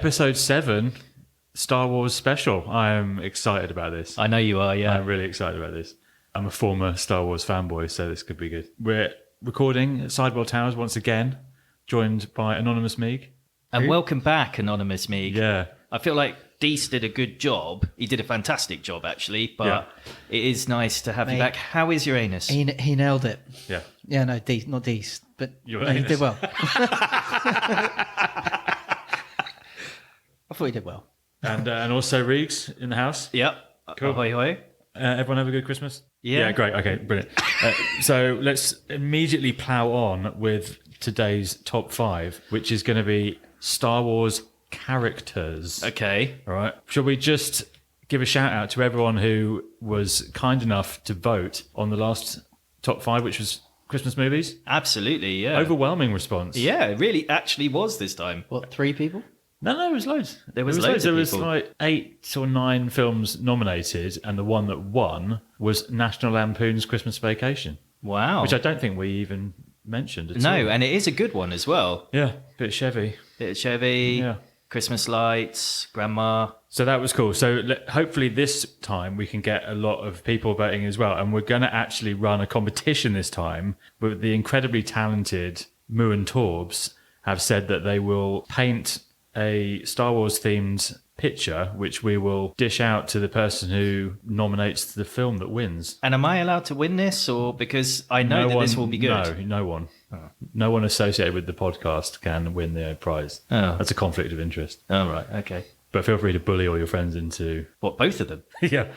Episode 7, Star Wars special. I am excited about this. I know you are, yeah. I'm really excited about this. I'm a former Star Wars fanboy, so this could be good. We're recording at Sidewell Towers once again, joined by Anonymous Meeg. And welcome back, Anonymous Meeg. Yeah. I feel like Deese did a good job. He did a fantastic job, actually, but it is nice to have you back. How is your anus? He nailed it. Yeah. Yeah, no, Deese, not Deese, but Your no, he anus. did well. I thought he did well. And also Reegs in the house. Yep. Cool. Ahoy, hoy. Everyone have a good Christmas? Yeah. Great. Okay, brilliant. So let's immediately plough on with today's top 5, which is going to be Star Wars characters. Okay. All right. Shall we just give a shout out to everyone who was kind enough to vote on the last top 5, which was Christmas movies? Absolutely, yeah. Overwhelming response. Yeah, it really actually was this time. What, 3 people? No, there was loads. There was loads of There was people. like 8 or 9 films nominated, and the one that won was National Lampoon's Christmas Vacation, Wow. which I don't think we even mentioned at all. No, and it is a good one as well. Yeah, bit Chevy. Bit of Chevy, Yeah. Christmas lights, Grandma. So that was cool. So hopefully this time we can get a lot of people voting as well. And we're going to actually run a competition this time with the incredibly talented Moo and Torbs have said that they will paint a Star Wars themed picture, which we will dish out to the person who nominates the film that wins. And am I allowed to win this, or because I know that this will be good? No one. No one associated with the podcast can win the prize. Oh. That's a conflict of interest. Oh, right, okay. But feel free to bully all your friends into... What, both of them? Yeah.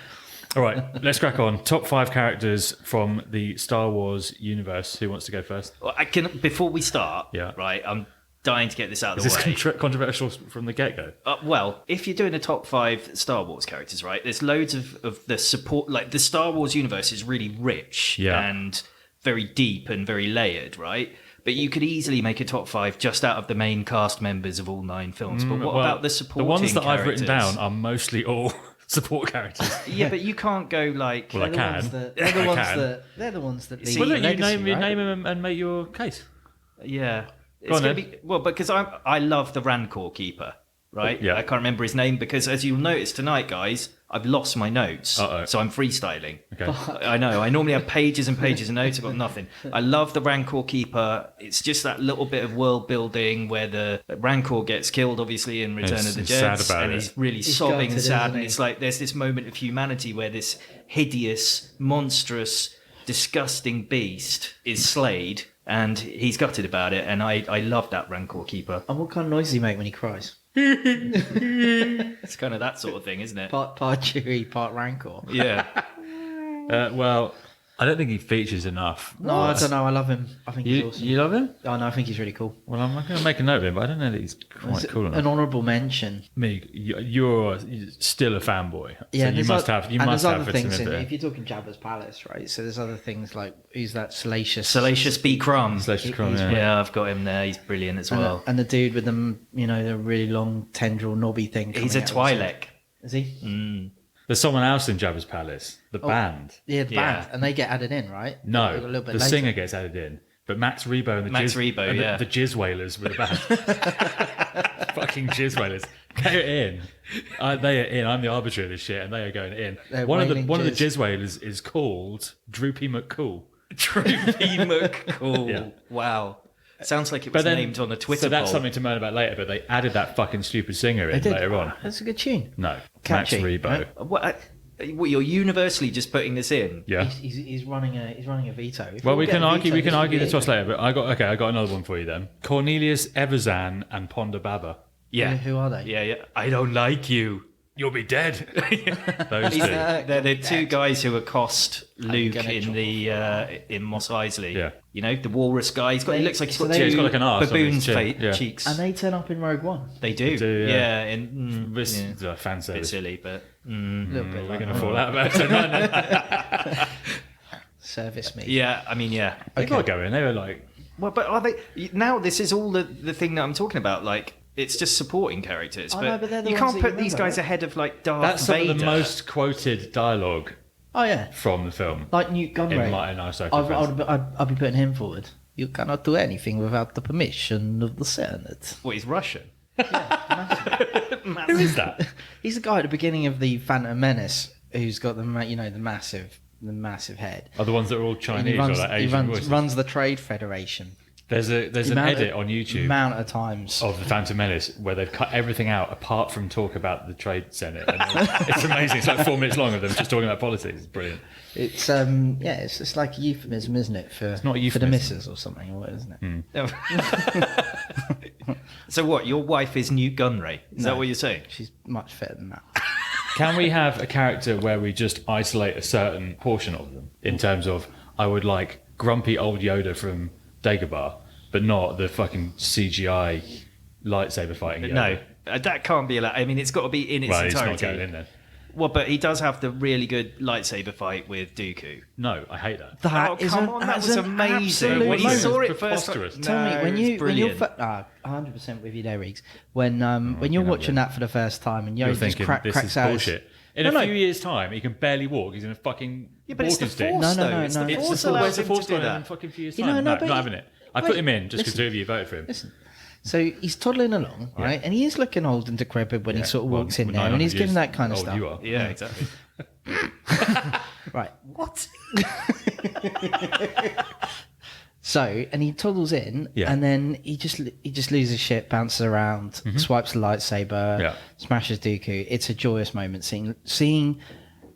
All right, let's crack on. Top 5 characters from the Star Wars universe. Who wants to go first? Well, before we start, Yeah. right, I'm dying to get this out of Is the way. this controversial from the get-go? Well, if you're doing a top 5 Star Wars characters, right, there's loads of the support. Like, the Star Wars universe is really rich and very deep and very layered, right? But you could easily make a top 5 just out of the main cast members of all 9 films. But what about the supporting characters? The ones that I've written characters? down are mostly all support characters. Yeah, but you can't go like... Well, I can. They're the ones that See, lead Well, the look, you legacy, name right? them and make your case. Yeah. It's Go on gonna then. be, well, because I love the Rancor Keeper, right? Yeah. I can't remember his name because, as you'll notice tonight, guys, I've lost my notes. Uh-oh. So I'm freestyling. Okay. I know. I normally have pages and pages of notes. I've got nothing. I love the Rancor Keeper. It's just that little bit of world building where the Rancor gets killed, obviously, in Return of the He's sad Jedi. about And it. he's really He's sobbing and gutted, sad. isn't And he? it's like there's this moment of humanity where this hideous, monstrous, disgusting beast is slayed. And he's gutted about it, and I love that Rancor Keeper. And what kind of noise does he make when he cries? It's kind of that sort of thing, isn't it? Part Chewie, part Rancor. Yeah. Well, I don't think he features enough. No, I don't know. I love him. I think he's You, awesome. you love him? Oh, no, I think he's really cool. Well, I'm going to make a note of him, but I don't know that he's quite cool enough. An honourable mention. Meeg, you're still a fanboy. Yeah, so you there's must oth- have. You and must there's have other some things in of it. it. If you're talking Jabba's palace, right? So there's other things like who's that Salacious? Salacious B. Crumb. Salacious Crumb, he's yeah. Yeah, I've got him there. He's brilliant as And, well. and the dude with the the really long tendril knobby thing. He's a coming out of his head. Twi'lek. Is he? There's someone else in Jabba's palace. The band. Yeah, the Yeah. band, and they get added in, right? A No, little bit the later. singer gets added in, but Max Rebo and the Max Jizz, Rebo, and yeah. the Jizz Whalers with the band. Fucking Jizz Whalers, they're in. They are in. I'm the arbiter of this shit, and they are going in. They're One of the wailing Jizz Whalers is called Droopy McCool. Droopy McCool. Yeah. Wow. Sounds like it was named on a Twitter so that's poll. something to moan about later. But they added that fucking stupid singer in They did. later on. That's a good tune. No, Catchy, Max Rebo. right? What, you're universally just putting this in? Yeah. He's running a veto. If Well, all we get can a argue. veto, We can this will argue be the toss later. But I got another one for you then. Cornelius Evazan and Ponda Baba. Yeah. Who are they? Yeah, yeah. I don't like you. You'll be dead. Those two. They're the two guys who accost Luke get in it. in Mos Eisley. Yeah. You know, the walrus guy. He looks like he's So got they- two Yeah, he's got like an arse on baboon's his chin. Yeah. cheeks. And they turn up in Rogue One. They do. do, yeah. Yeah. And, This yeah. is a fan Bit service. silly, but A little bit We're like going to fall out about it. service me. yeah. I mean, yeah. They got to go in. They were like, Well, but are they now? This is all the thing that I'm talking about. Like, it's just supporting characters. I But, know, but they're the you ones can't that you put these remember, guys right? ahead of like Darth that's some Vader. of the most quoted dialogue Oh yeah, from the film. like Newt Gunray. In my Ahsoka I'd be putting him forward. You cannot do anything without the permission of the Senate. What, he's Russian? Who is that? He's the guy at the beginning of the Phantom Menace who's got the massive head. Are the ones that are all And Chinese he or like Asian voices? runs the Trade Federation. There's an edit on YouTube Amount of times. of the Phantom Menace where they've cut everything out apart from talk about the Trade Senate. And it's amazing. It's like 4 minutes long of them just talking about politics. It's brilliant. It's it's like a euphemism, isn't it? For not a for the euphemism. missus or something, or what, isn't it? So what? Your wife is Newt Gunray? Is that what you're saying? She's much fitter than that. Can we have a character where we just isolate a certain portion of them in terms of I would like grumpy old Yoda from Dagobah, but not the fucking CGI lightsaber fighting Yoda? No, that can't be allowed. I mean, it's got to be in its Well, it's entirety. not going in there. Well, but he does have the really good lightsaber fight with Dooku. No, I hate that. That is come an- on, that that's was an amazing. absolute When you moment. saw it Preposterous. first, Tell me, when it's you're brilliant. 100% with you there, Riggs. When you're watching that for the first time and You're Yoda just thinking, this cracks is out. bullshit. In a few years' time, he can barely walk. He's in a fucking Yeah, but it's the walking stick. Force, No, though. It's no, the no. Force It's allows Where's the him Force to do going in a that. fucking few years' You know, time? no, No, but not having it. I put him in just because listen. two of you voted for him. Listen. So he's toddling along, right? And he is looking old and decrepit when he sort of walks in there, and 900 he's giving years that kind of old stuff. You are. Yeah, exactly. Right. What? So, and he toddles in, Yeah. and then he just loses shit, bounces around, swipes the lightsaber, Yeah. smashes Dooku. It's a joyous moment seeing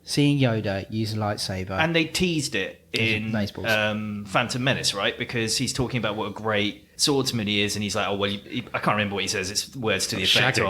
Yoda use a lightsaber. And they teased it in Baseballs. Phantom Menace, right? Because he's talking about what a great swordsman he is, and he's like, "Oh well," I can't remember what he says. It's words to the effect Shagging.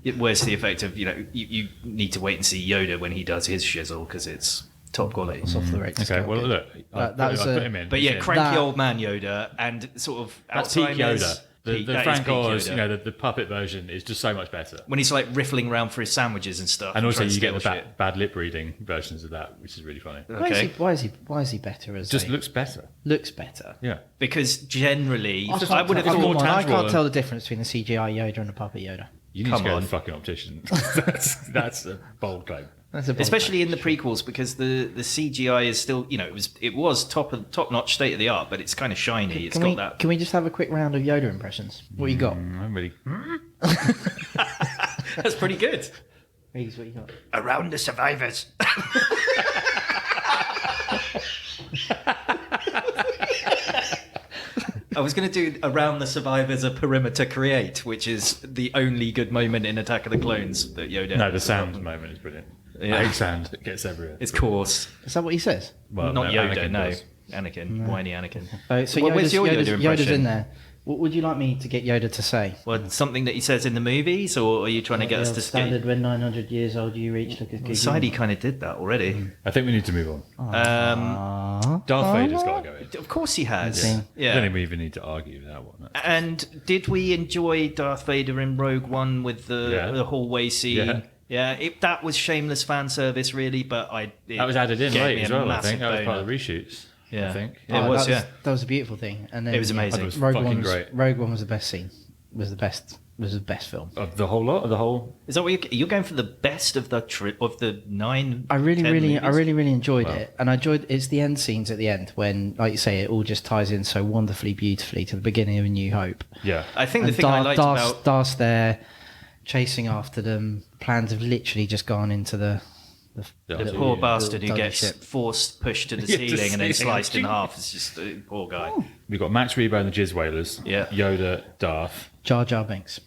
of, words to the effect of, you need to wait and see Yoda when he does his shizzle because it's top quality. It's off the Rex. Okay, well, look. I put him in. But yeah, He's in. cranky That- old man Yoda, and sort of That's peak Alzheimer's. Yoda. The That is Frank peak Oz, Yoda. the puppet version is just so much better. When he's like riffling around for his sandwiches and stuff. And also trying to you get the steal shit. bad lip reading versions of that, which is really funny. Okay. Why is he better as Just a- looks better. looks better? Yeah. Because generally, I I would have tell- thought. more Come on, I tangible can't than- tell the difference between a CGI Yoda and a puppet Yoda. You need Come to go to on. the fucking optician. that's a bold claim. That's a bold Especially in the prequels, because the CGI is still, it was top notch, state of the art, but it's kind of shiny. It's got that. Can we just have a quick round of Yoda impressions? What you got? I'm really. That's pretty good. Reeves, what you got? Around the survivors. I was going to do around the survivors a perimeter create, which is the only good moment in Attack of the Clones that Yoda. No, the sound moment is brilliant. Yeah. I hate sound. It gets everywhere. It's coarse. Is that what he says? Well, Not Yoda, Anakin no. does. Anakin, whiny Anakin. So Well, where's your Yoda Yoda's impression? in there. What would you like me to get Yoda to say? Well, something that he says in the movies, or are you trying to get us to standard when 900 years old you reach look as good. Sidey kind of did that already. I think we need to move on. Ah. Darth Vader's got to go in. Of course he has. Yeah. I don't Yeah. think we even need to argue that one. And did we enjoy Darth Vader in Rogue One with the hallway scene? Yeah. That was shameless fan service, really, but That was added in gave late me as a well, I massive think. That was part of the boner. reshoots. Yeah. I think. It was, yeah. That was a beautiful thing. And then It was amazing. It was Rogue fucking One was great. Rogue One was the best scene. Was the best film. Of the whole lot? Of the whole. Is that what you're going for? The best of the 9? I 10 really movies? enjoyed Wow. it, and I enjoyed it's the end scenes at the end when, like you say, it all just ties in so wonderfully, beautifully to the beginning of A New Hope. Yeah. I think the And thing I liked about Darth's there, chasing after them. Plans have literally just gone into the the poor bastard who Dudley gets ship. forced pushed to the Yeah, to ceiling and then ceiling. sliced in half. It's just a poor guy. We've got Max Rebo and the Jizz Whalers. Yeah. Yoda, Darth. Jar Jar Binks.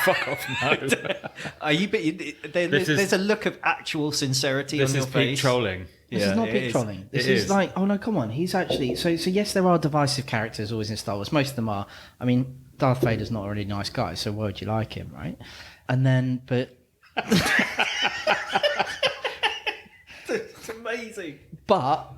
Fuck off, no. Are you? There's a look of actual sincerity This on your is peak face. trolling. This Yeah, is not it big is. trolling. This It is is. like, oh no, come on. He's actually so yes, there are divisive characters always in Star Wars. Most of them are. I mean, Darth Vader's not a really nice guy, so why would you like him, right? And then, but It's amazing. but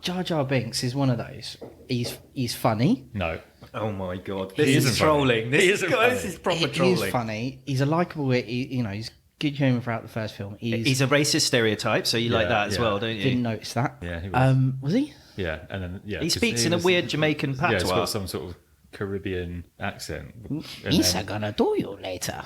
Jar Jar Binks is one of those. He's funny. No. Oh my god, He this isn't is funny. trolling. He isn't funny. This is proper He trolling. is funny. He's a likable. He's good humour throughout the first film. He's a racist stereotype, so you like Yeah, that as yeah. well, don't you? didn't notice that. Yeah, he was. Was he? Yeah, and then yeah. He 'cause speaks in a was- weird Jamaican Yeah, it's patois. got some sort of Caribbean accent. And He's then- gonna do you later.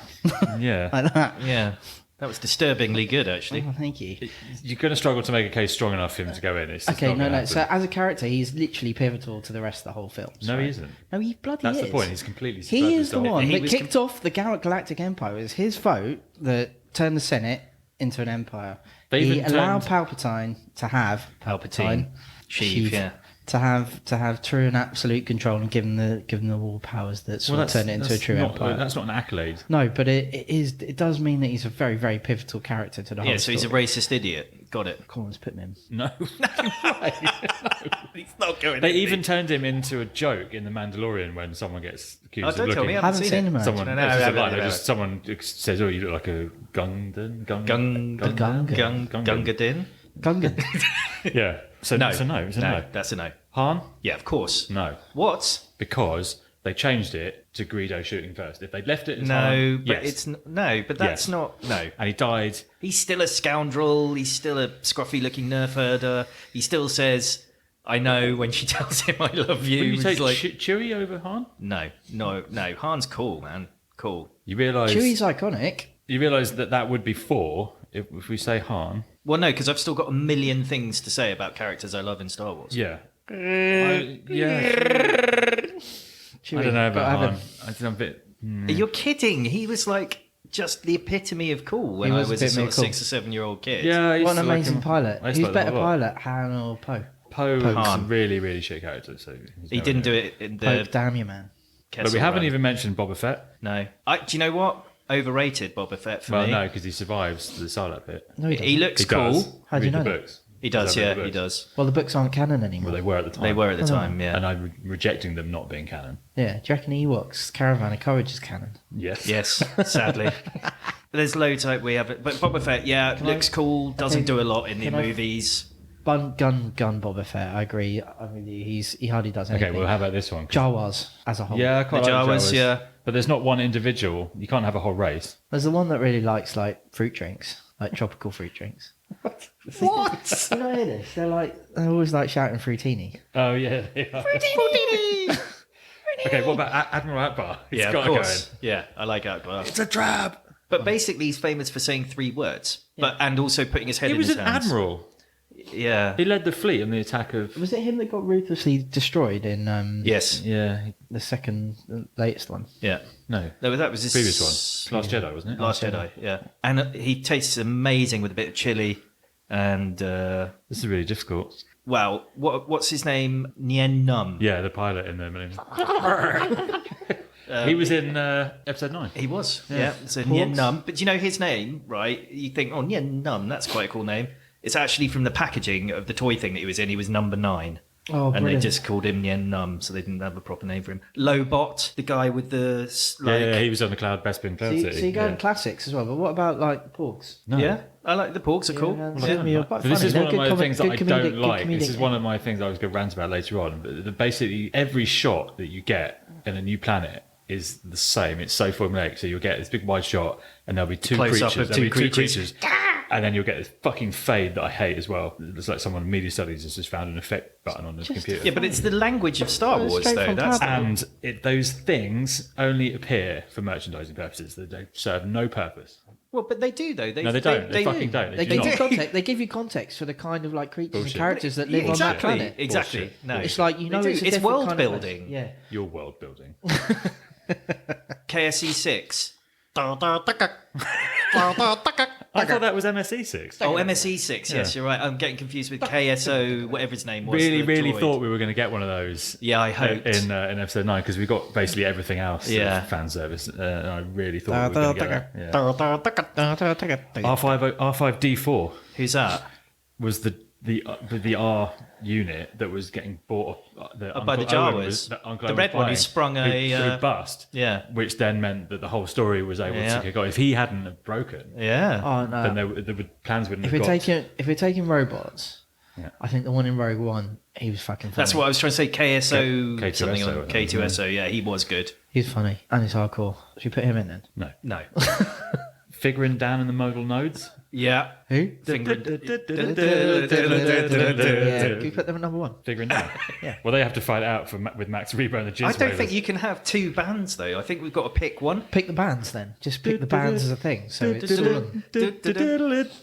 yeah. Like that. Yeah. That was disturbingly good, actually. Oh, thank you. You're going to struggle to make a case strong enough for him to go in. It's just Okay, not gonna happen. So as a character, he's literally pivotal to the rest of the whole film. No, he isn't. No, he bloody That's is. the point. He's completely. He is the one He that was kicked off the Galactic Empire. It was his vote that turned the Senate into an empire. They He even allowed turned- Palpatine to have Palpatine. Sheev, yeah. to have true and absolute control and give them all powers that sort of turn it into a true empire. That's not an accolade. No, but it does mean that he's a very, very pivotal character to the whole Yeah, so he's a story. racist idiot. Got it. Come on, let's put him in. No. He's not going They even turned him into a joke in The Mandalorian when someone gets accused Oh, of don't looking. tell me. I I haven't haven't seen seen him. it. Actually. Someone, No, it's just a I line. haven't. Someone says, "Oh, you look like a Gungan." Gungadin? Gungan. Yeah. So No. it's a no. It's a no. That's a no. Han? Yeah, of course. No. What? Because they changed it to Greedo shooting first. If they'd left it as No, Han, but yes. it's no, but that's Yes. not no. And he died. He's still a scoundrel. He's still a scruffy-looking nerf herder. He still says, "I know" when she tells him, "I love you." Will you He's take like, Chewie over Han? no. Han's cool, man. Cool. You realise Chewie's iconic. that would be 4 if we say Han. Well, no, because I've still got a million things to say about characters I love in Star Wars. Yeah. Chewie. I don't know about Gotta have Han. him. I think I'm a bit. You're kidding. He was like just the epitome of cool when He I was was the a sort epitome of of cool. 6 or 7-year-old kid. Yeah, I used What an to like amazing him. pilot. I used to Who's like him better a lot. pilot, Han or Poe? Poe's Han. really, really shit character. So he's He nowhere didn't do near. it in Poe, the damn you, man. But we Kessel haven't Run. even mentioned Boba Fett. No. Do you know what? Overrated Boba Fett for Well, me. no, because he survives the Sarlacc bit. No, he He doesn't. looks He cool. does. How do you Read know the that? books. He does, Because I read yeah, the he books. does. Well, the books aren't canon anymore. Well, they were at the time. They were at the time, yeah. And I'm rejecting them not being canon. Yeah, do you reckon Ewoks, Caravan of Courage is canon? Yes. Yes, sadly. There's loads I hope we have it. But Boba Fett, yeah, looks cool, doesn't do a lot in the can I- movies. Gun Boba Fett, I agree. I mean, he hardly does anything. Okay, well, how about this one? Jawas as a whole. Yeah, I quite The like Jawas, yeah. But there's not one individual. You can't have a whole race. There's the one that really likes like fruit drinks, like tropical fruit drinks. What? You know this? They're always like shouting fruitini. Oh, yeah. They are. Okay, what about Admiral Akbar? He's Yeah, of got course. Yeah, I like Akbar. It's a trap. But basically, he's famous for saying 3 words, and also putting his head He in was his an hands. admiral. Yeah. He led the fleet in the attack of. Was it him that got ruthlessly destroyed in Yes. Yeah. the second, latest one? Yeah. No. No, that was his Previous one. Last Jedi, wasn't it? Last Jedi. Yeah. And he tastes amazing with a bit of chili, and This is really difficult. wow, what's his name? Nien Num. Yeah, the pilot in the Millennium. He was in episode 9. He was. Yeah. So Nien Num. But do you know his name, right? You think, oh, Nien Num, that's quite a cool name. It's actually from the packaging of the toy thing that he was in. He was number 9. Oh, and they brilliant. just called him Nien Num, so they didn't have a proper name for him. Lobot, the guy with the Yeah, he was on the Cloud Bespin Cloud City. So you go yeah. in classics as well, but what about like porgs? No. Yeah, I like the porgs. Are cool. Yeah. But this is one of my things that I don't like. This is one of my things I was going to rant about later on. But basically, every shot that you get in a new planet is the same. It's so formulaic. So you'll get this big wide shot, and there'll be two Close-up creatures. of There'll two be creatures. and then you'll get this fucking fade that I hate as well. It's like someone in media studies has just found an effect button on the computer. Yeah, but it's the language of Star Wars, straight though. from That's Cloud. And those things only appear for merchandising purposes. They serve no purpose. well, but they do though. No, they don't. They fucking don't. They do give you not. context. They give you context for the kind of like creatures Bullshit. and characters that live exactly, on that planet. exactly. Bullshit. No, It's like They it's do. a It's different world kind of place. building. Yeah. Your world building. KSE 6. I thought that was MSE 6. Oh, MSE 6. Yes, you're right. I'm getting confused with KSO, whatever his name was. Really, the really droid. thought we were going to get one of those. Yeah, I hoped. in episode 9 because we got basically everything else. Yeah. Fan service. And I really thought we were going to get that. Yeah. R5D4 Who's that? was the R unit that was getting bought up by the Jawas. The red one who sprung a, who bust. Yeah. Which then meant that the whole story was able Yeah. to kick off. If he hadn't have broken, Yeah. Oh no. then the plans wouldn't If have we're got. taking robots, Yeah. I think the one in Rogue One, he was fucking funny. That's what I was trying to say. KSO K2SO, something on I think. K2SO. Yeah, he was good. He's funny and he's hardcore. Should we put him in then? No. No. figuring down in the modal nodes. Yeah. Who? Finger- Yeah, can you put them at number 1? Figuring down. Yeah. Well, they have to fight it out with Max Rebo and the Jizz I don't think Whalers. you can have 2 bands though. I think we've got to pick one. Pick the bands then. Just pick the bands as a thing. So it's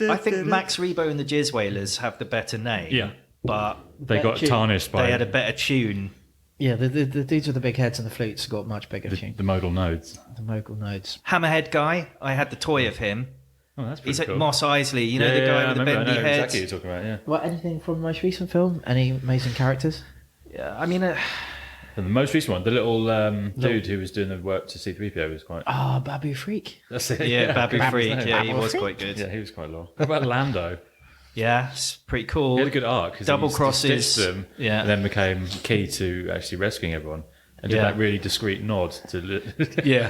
I think Max Rebo and the Jizz Whalers have the better name. Yeah. But They got tune. tarnished by they had a better tune. yeah, the dudes with the big heads and the flutes have got much bigger tune. the modal nodes. The mogul nodes. Hammerhead guy. I had the toy of him. Oh, that's pretty He's like cool. Moss Isley. You know Yeah, the guy I with the remember, bendy I know head. exactly what you're talking about, yeah. What, anything from the most recent film? Any amazing characters? Yeah, I mean, And the most recent one, the little dude who was doing the work to C-3PO was quite... Ah, Babu Freak. That's it. yeah, Babu Babu Freak. Yeah, he Babu was Freak? quite good. Yeah, he was quite low. What about Lando? Yeah, it's pretty cool. He had a good arc. 'Cause Double he used to crosses. stitch them, Yeah. and then became key to actually rescuing everyone. And did Yeah. that really discreet nod to... Yeah.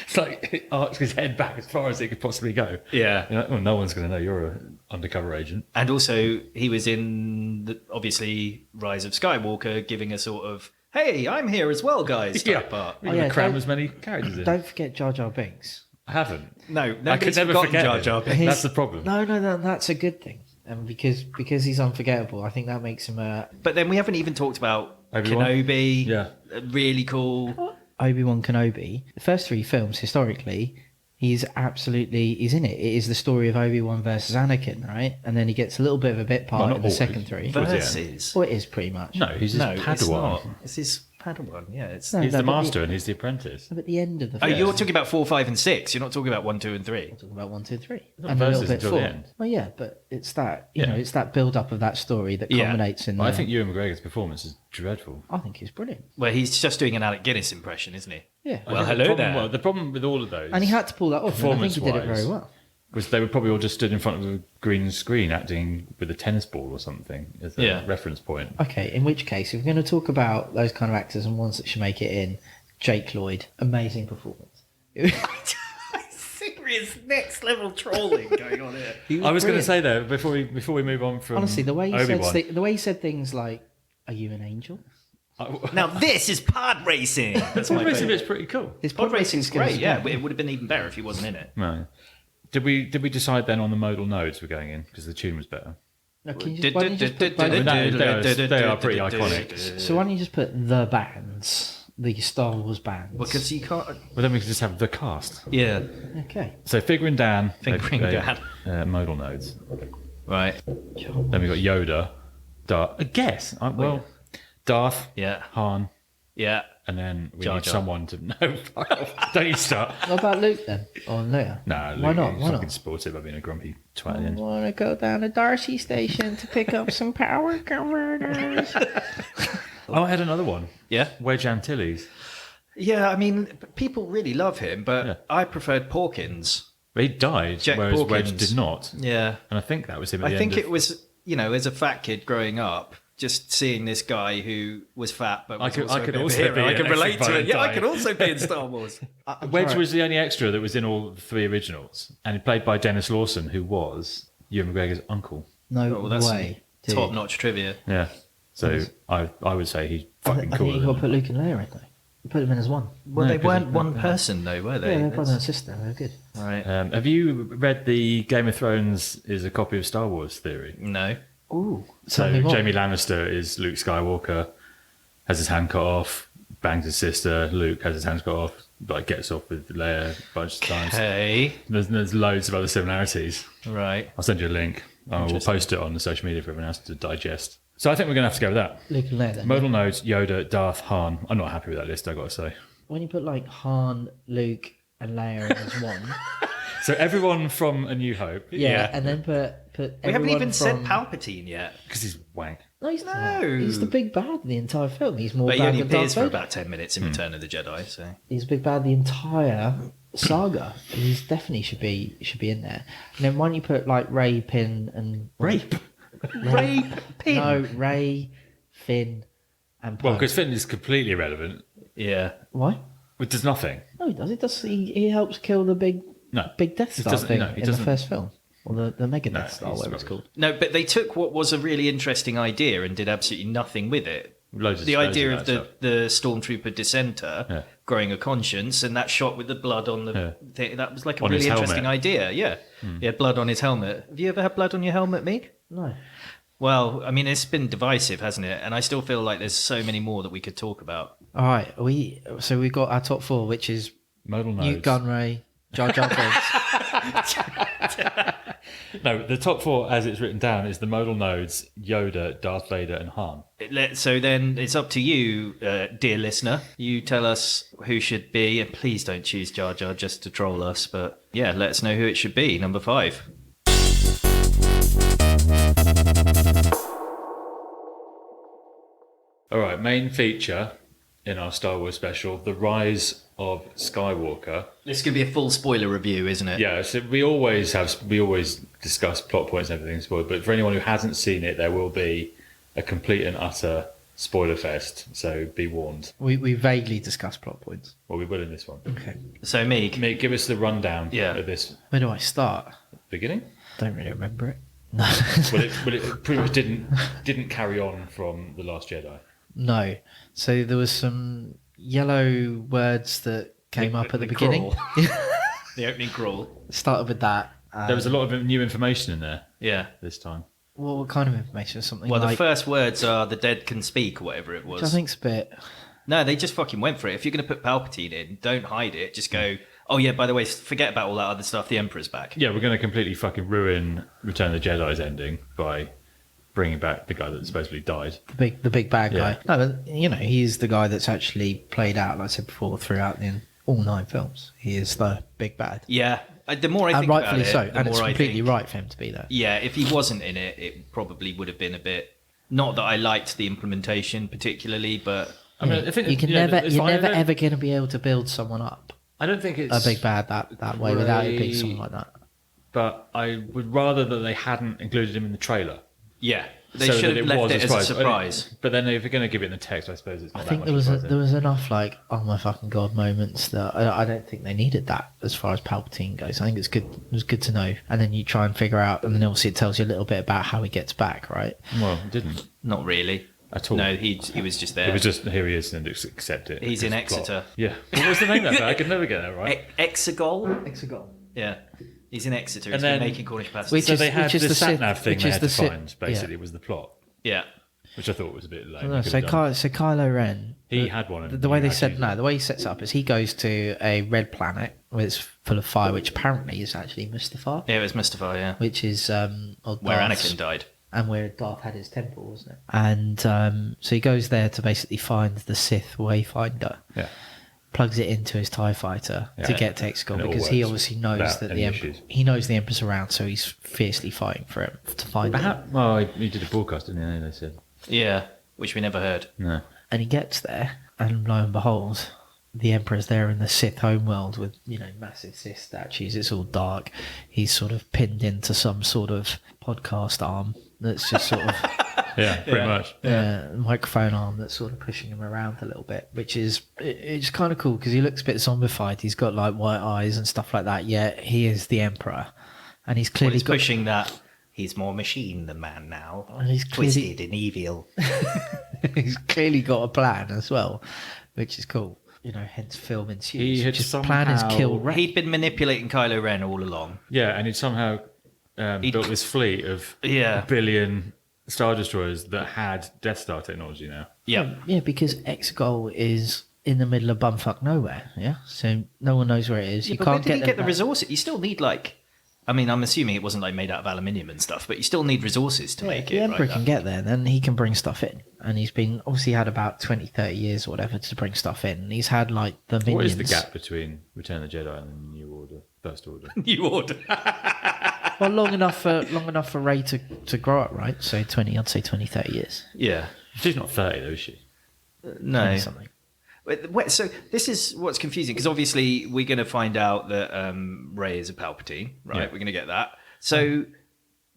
It's like it arched his head back as far as it could possibly go. Yeah. You're like, oh, no one's going to know you're an undercover agent. And also, he was in, obviously, Rise of Skywalker, giving a sort of, hey, I'm here as well, guys, type part. We're Oh, going yeah, to cram don't- as many characters in. Don't forget Jar Jar Binks. I haven't. No, I could nobody's never forgotten forget Jar him. Jar Binks. His- That's the problem. No, that's a good thing. And because he's unforgettable, I think that makes him But then we haven't even talked about Obi-Wan? Kenobi. Yeah. Really cool. Obi-Wan Kenobi. The first 3 films, historically, he's in it. It is the story of Obi-Wan versus Anakin, right? And then he gets a little bit of a bit part Well, not in the always. second 3. But- Versus. Well, it is pretty much. No, he's his No, Padawan. it's not. It's his Padawan, yeah. It's... No, He's no, the but master and he's the apprentice. At the end of the Oh, film. you're talking about 4, 5, and 6. You're not talking about 1, 2, and 3. Talking about 1, 2, 3, Not and a little versus bit until 4. the end. Well, yeah, but it's that Yeah. it's that build up of that story that Yeah. culminates in. Well, I think Ewan McGregor's performance is dreadful. I think he's brilliant. Well, he's just doing an Alec Guinness impression, isn't he? Yeah, Well, I think hello the problem, there. Well, the problem with all of those and he had to pull that off. And I think he did it performance-wise, very well. was they were probably all just stood in front of a green screen acting with a tennis ball or something as a Yeah. reference point. Okay, in which case, if we're going to talk about those kind of actors and ones that should make it in, Jake Lloyd, amazing performance. Serious next level trolling going on here. He I was going to brilliant. say though, before we move on from honestly, the way he said Obi-Wan, the way he said things like, "Are you an angel?" Now this is pod racing. That's my Pod racing favourite. bit's pretty cool. His Pod racing's skills great. are Yeah, great. it would have been even better if he wasn't in it. No. Did we decide then on the modal nodes we're going in because the tune was better? No, can you just, why don't you just put I mean, both- they are pretty iconic. so why don't you just put the bands, the Star Wars bands? Because you can't. Well, then we could just have the cast. Yeah. Okay. So figuring Dan, Figuring Dan. modal nodes. Right. Then we got Yoda, Darth. I guess. Darth, Yeah. Han, Yeah. and then we Jar need Jar. someone to no. Fuck off. Don't you start. What about Luke then? Or Leia? Nah, Why Luke, not? he's Why fucking not? sportive by being a grumpy twat at the I end. want to go down to Darcy Station to pick up some power converters. Oh, I had another one. Yeah. Wedge Antilles. Yeah. I mean, people really love him, but Yeah. I preferred Porkins. He died, Jack whereas Wedge Porkins. did not. Yeah. And I think that was him at the I think end it was, as a fat kid growing up, just seeing this guy who was fat but was I could also, a also bit of a hero. be I an could relate extra to it. Yeah, I Valentine. could also be in Star Wars. Wedge was the only extra that was in all 3 originals, and he played by Dennis Lawson, who was Ewan McGregor's uncle. No Oh, well, that's way. dude. top-notch trivia. Yeah. So I would say he's fucking I think cooler you got to than put Luke and Leia in though. You put them in as one. Well, No, they 'cause weren't it- one person, though, were they? Yeah, they're brother and That's- sister. They're good. Right. Have you read the Game of Thrones is a copy of Star Wars theory? No. Ooh. So tell me more. Jamie Lannister is Luke Skywalker, has his hand cut off, bangs his sister. Luke has his hands cut off, like gets off with Leia a bunch of times. Hey. There's loads of other similarities. Right. I'll send you a link. I will Interesting. post it on the social media for everyone else to digest. So I think we're going to have to go with that. Luke and Leia then. Modal nodes, Yoda, Darth, Han. I'm not happy with that list, I've got to say. When you put like Han, Luke, and Leia in as one. So everyone from A New Hope. Yeah, and then put We haven't everyone even said from... Palpatine yet. Because he's wank. No, he's No. not. He's the big bad in the entire film. He's more But he bad only than Darth appears for Vader. about 10 minutes in Return of the Jedi, so... He's a big bad the entire saga. He's definitely should be in there. And then why don't you put like Ray, Pin, and Rape? Ray Pin? No, Ray, Finn, and Poe. Well, because Finn is completely irrelevant. Yeah. Why? It does nothing. No, he does. He does. He helps kill the big No. Death He Star doesn't- thing no, he in the doesn't. first film, or the Mega No, Death Star, he's whatever it's rubbish. called. No, but they took what was a really interesting idea and did absolutely nothing with it. Loads of The idea loads of that the Stormtrooper dissenter, Yeah. growing a conscience, and that shot with the blood on the thing, that was like a On really his interesting helmet. idea. Yeah. He had blood on his helmet. Have you ever had blood on your helmet, Meek? No. Well, I mean, it's been divisive, hasn't it? And I still feel like there's so many more that we could talk about. All right. So we got our top 4, which is Modal Newt nodes. Gunray, Jar Jar Binks. No, the top 4, as it's written down, is the modal nodes: Yoda, Darth Vader, and Han. So then it's up to you, dear listener. You tell us who should be, and please don't choose Jar Jar just to troll us. But yeah, let us know who it should be. Number 5. All right, main feature in our Star Wars special: the Rise of Skywalker. This could be a full spoiler review, isn't it? Yeah, so we always discuss plot points and everything spoiled, but for anyone who hasn't seen it, there will be a complete and utter spoiler fest. So be warned. We vaguely discussed plot points. Well, we will in this one. Okay. So Meek, Mick, give us the rundown Yeah. of this Where do I start? beginning. Don't really remember it. No. Well, it pretty much didn't carry on from The Last Jedi. No. So there was some yellow words that came up at the beginning. crawl. The opening crawl. Started with that. There was a lot of new information in there Yeah. this time. Well, what kind of information? Something Well, like... the first words are "the dead can speak" or whatever it was. Which I think's a bit... No, they just fucking went for it. If you're going to put Palpatine in, don't hide it. Just go, oh yeah, by the way, forget about all that other stuff. The Emperor's back. Yeah, we're going to completely fucking ruin Return of the Jedi's ending by bringing back the guy that supposedly died. The big bad Yeah. guy. No, but, you know, he's the guy that's actually played out, like I said before, throughout all 9 films. He is the big bad. Yeah. The more I And think about rightfully it, so. the And it's more I completely think, right for him to be there. Yeah, if he wasn't in it, it probably would have been a bit. Not that I liked the implementation particularly, but I mean, I think you can yeah, never, it's you're fine. never ever going to be able to build someone up, I don't think it's a big bad that way, without it being someone like that. But I would rather that they hadn't included him in the trailer. yeah, they so should that have left was it as a surprise. But then if you're going to give it in the text, I suppose it's not I that think much there was surprise there was enough like oh my fucking god moments that I don't think they needed that as far as Palpatine goes. I think it's good. It was good to know, and then you try and figure out, and then obviously it tells you a little bit about how he gets back, right? Well, it didn't Not really. at all. No, he was just there. It was just, here he is, and just accept it. He's in It's plot. Exeter. Yeah. What was the name of that? I could never get that right. Exegol? Exegol. Yeah. He's in Exeter. And He's been then- making Cornish pasties. Which So is- they had which is the the Sith- sat-nav thing which they is had the to Sith- find, basically, was the plot, Yeah. which I thought was a bit lame. No, They so could have done. Kylo Ren. He had one. and The way he they had said used no, it. the way he sets it up is he goes to a red planet where it's full of fire, which apparently is actually Mustafar, Yeah, it was Mustafar, yeah. which is Where Anakin died. and where Darth had his temple, wasn't it? And so he goes there to basically find the Sith Wayfinder, Yeah. plugs it into his TIE fighter to Yeah. get to Exegol And it all because he works obviously knows without that any the issues. he knows the Emperor's around, so he's fiercely fighting for him to find But him. how, well, he did a broadcast, didn't he? They said. Yeah, which we never heard. No. And he gets there, and lo and behold, the Emperor's there in the Sith homeworld with, you know, massive Sith statues. It's all dark. He's sort of pinned into some sort of podcast arm that's just sort of Yeah, pretty much. microphone arm that's sort of pushing him around a little bit, which is it's kind of cool because he looks a bit zombified. He's got like white eyes and stuff like that. Yet he is the Emperor, and he's Well, clearly he's got. pushing that. He's more machine than man now. And he's clearly, Twisted and evil. he's clearly got a plan as well, which is cool. You know, hence film ensues. He had His plan is somehow- kill Rey. He'd been manipulating Kylo Ren all along. Yeah, and he'd somehow built this fleet of Yeah. a billion Star Destroyers that had Death Star technology now. Yeah. Yeah, because Exegol is in the middle of bumfuck nowhere. Yeah, so no one knows where it is. You but where can't did he them get the back. resources? You still need like, I mean, I'm assuming it wasn't like made out of aluminium and stuff, but you still need resources to make The it. Emperor right? can get there, then he can bring stuff in. And he's been obviously had about 20, 30 years or whatever to bring stuff in. And he's had like the minions. What is the gap between Return of the Jedi and the New Order, First Order? New Order. Well, long enough for Rey to grow up, right? So 20, I'd say 20, 30 years. Yeah. She's not 30 though, is she? No. 20 something. So this is what's confusing because obviously we're going to find out that Rey is a Palpatine, right? Yeah. We're going to get that. So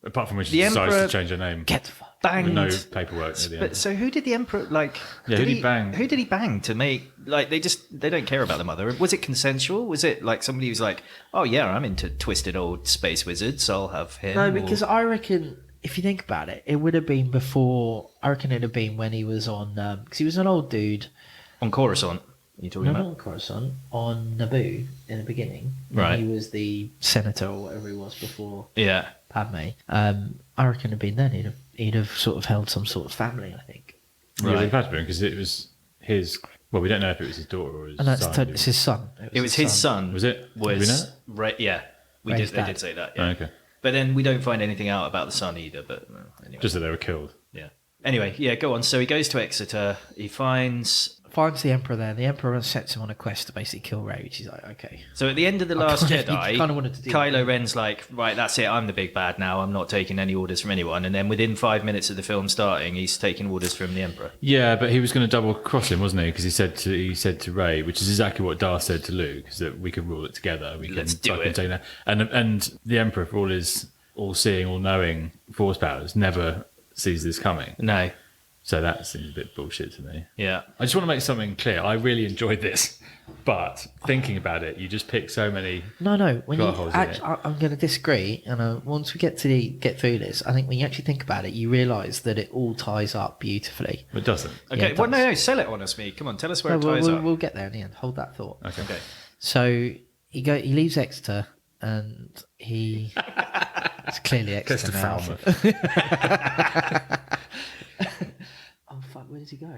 Apart from when she The decides Emperor- to change her name. Get the fuck. banged. With no paperwork at the end. But so who did the Emperor like? Yeah, who did he bang? Who did he bang to make like they don't care about the mother? Was it consensual? Was it like somebody who's like, oh yeah, I'm into twisted old space wizards, I'll have him. No, or- because I reckon if you think about it, it would have been before. I reckon it'd have been when he was on because he was an old dude. on Coruscant. you talking Not about? on Coruscant, on Naboo in the beginning. When Right. He was the senator or whatever he was before Yeah. Padme. I reckon it'd been then. He'd have sort of held some sort of family, I think. Yeah, Right. it had been because it was his. Well, we don't know if it was his daughter or his And that's son. it's his son. It was his son. Was it? Did we Was know? right? Yeah, we Ray's did. They dad. did say that. Yeah. Oh, okay. But then we don't find anything out about the son either. But anyway. Just that they were killed. Yeah. Anyway, yeah, go on. So he goes to Exeter. He finds. Finds the Emperor there. The Emperor sets him on a quest to basically kill Rey, which is like, okay. So at the end of The Last Jedi, kind of wanted to do Kylo that. Ren's like, right, that's it. I'm the big bad now. I'm not taking any orders from anyone. And then within 5 minutes of the film starting, he's taking orders from the Emperor. Yeah, but he was going to double cross him, wasn't he? Because he said to Rey, which is exactly what Darth said to Luke, is that we can rule it together. Let's do fucking it. take that. And the Emperor, for all his all-seeing, all-knowing force powers, never sees this coming. No. So that seems a bit bullshit to me. Yeah. I just want to make something clear. I really enjoyed this, but thinking about it, you just pick so many. No. When you Plot holes in it. I'm going to disagree. And once we get through this, I think when you actually think about it, you realise that it all ties up beautifully. It doesn't. Okay. Yeah, it well, does. no, sell it on us, me. Come on, tell us where No, it ties up. we'll get there in the end. Hold that thought. Okay. Okay. So he leaves Exeter, and he it's clearly Goes Exeter to now. Falmouth. Oh fuck! Where does he go?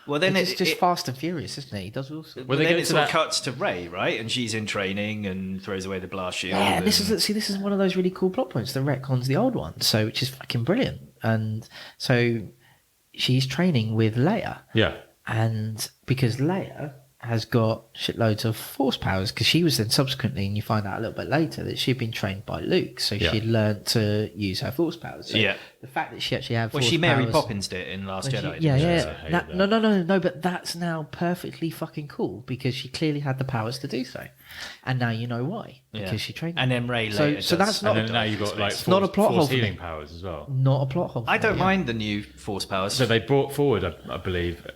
Well, then It's it's just Fast and Furious, isn't he? He does all sorts. Well, they then go it to sort of that- cuts to Rey, right? And she's in training and throws away the blast shield. Yeah, and this and- is one of those really cool plot points. The retcons the old one, so which is fucking brilliant. And so she's training with Leia, Yeah. and because Leia has got shitloads of force powers, because she was then subsequently, and you find out a little bit later that she'd been trained by Luke, so Yeah. she'd learned to use her force powers. So Yeah. the fact that she actually had Well, force she Mary powers, Poppins did in Last when Jedi. she- yeah, didn't she? I yeah. hate That, that. no. But that's now perfectly fucking cool because she clearly had the powers to do so, and now you know why because Yeah. she trained. And then Rey So- later. so does- that's not- And then now you've got like It's not a plot hole force for me. healing powers as well. not a plot hole. I don't Yeah. mind the new Force powers. So they brought forward, I believe,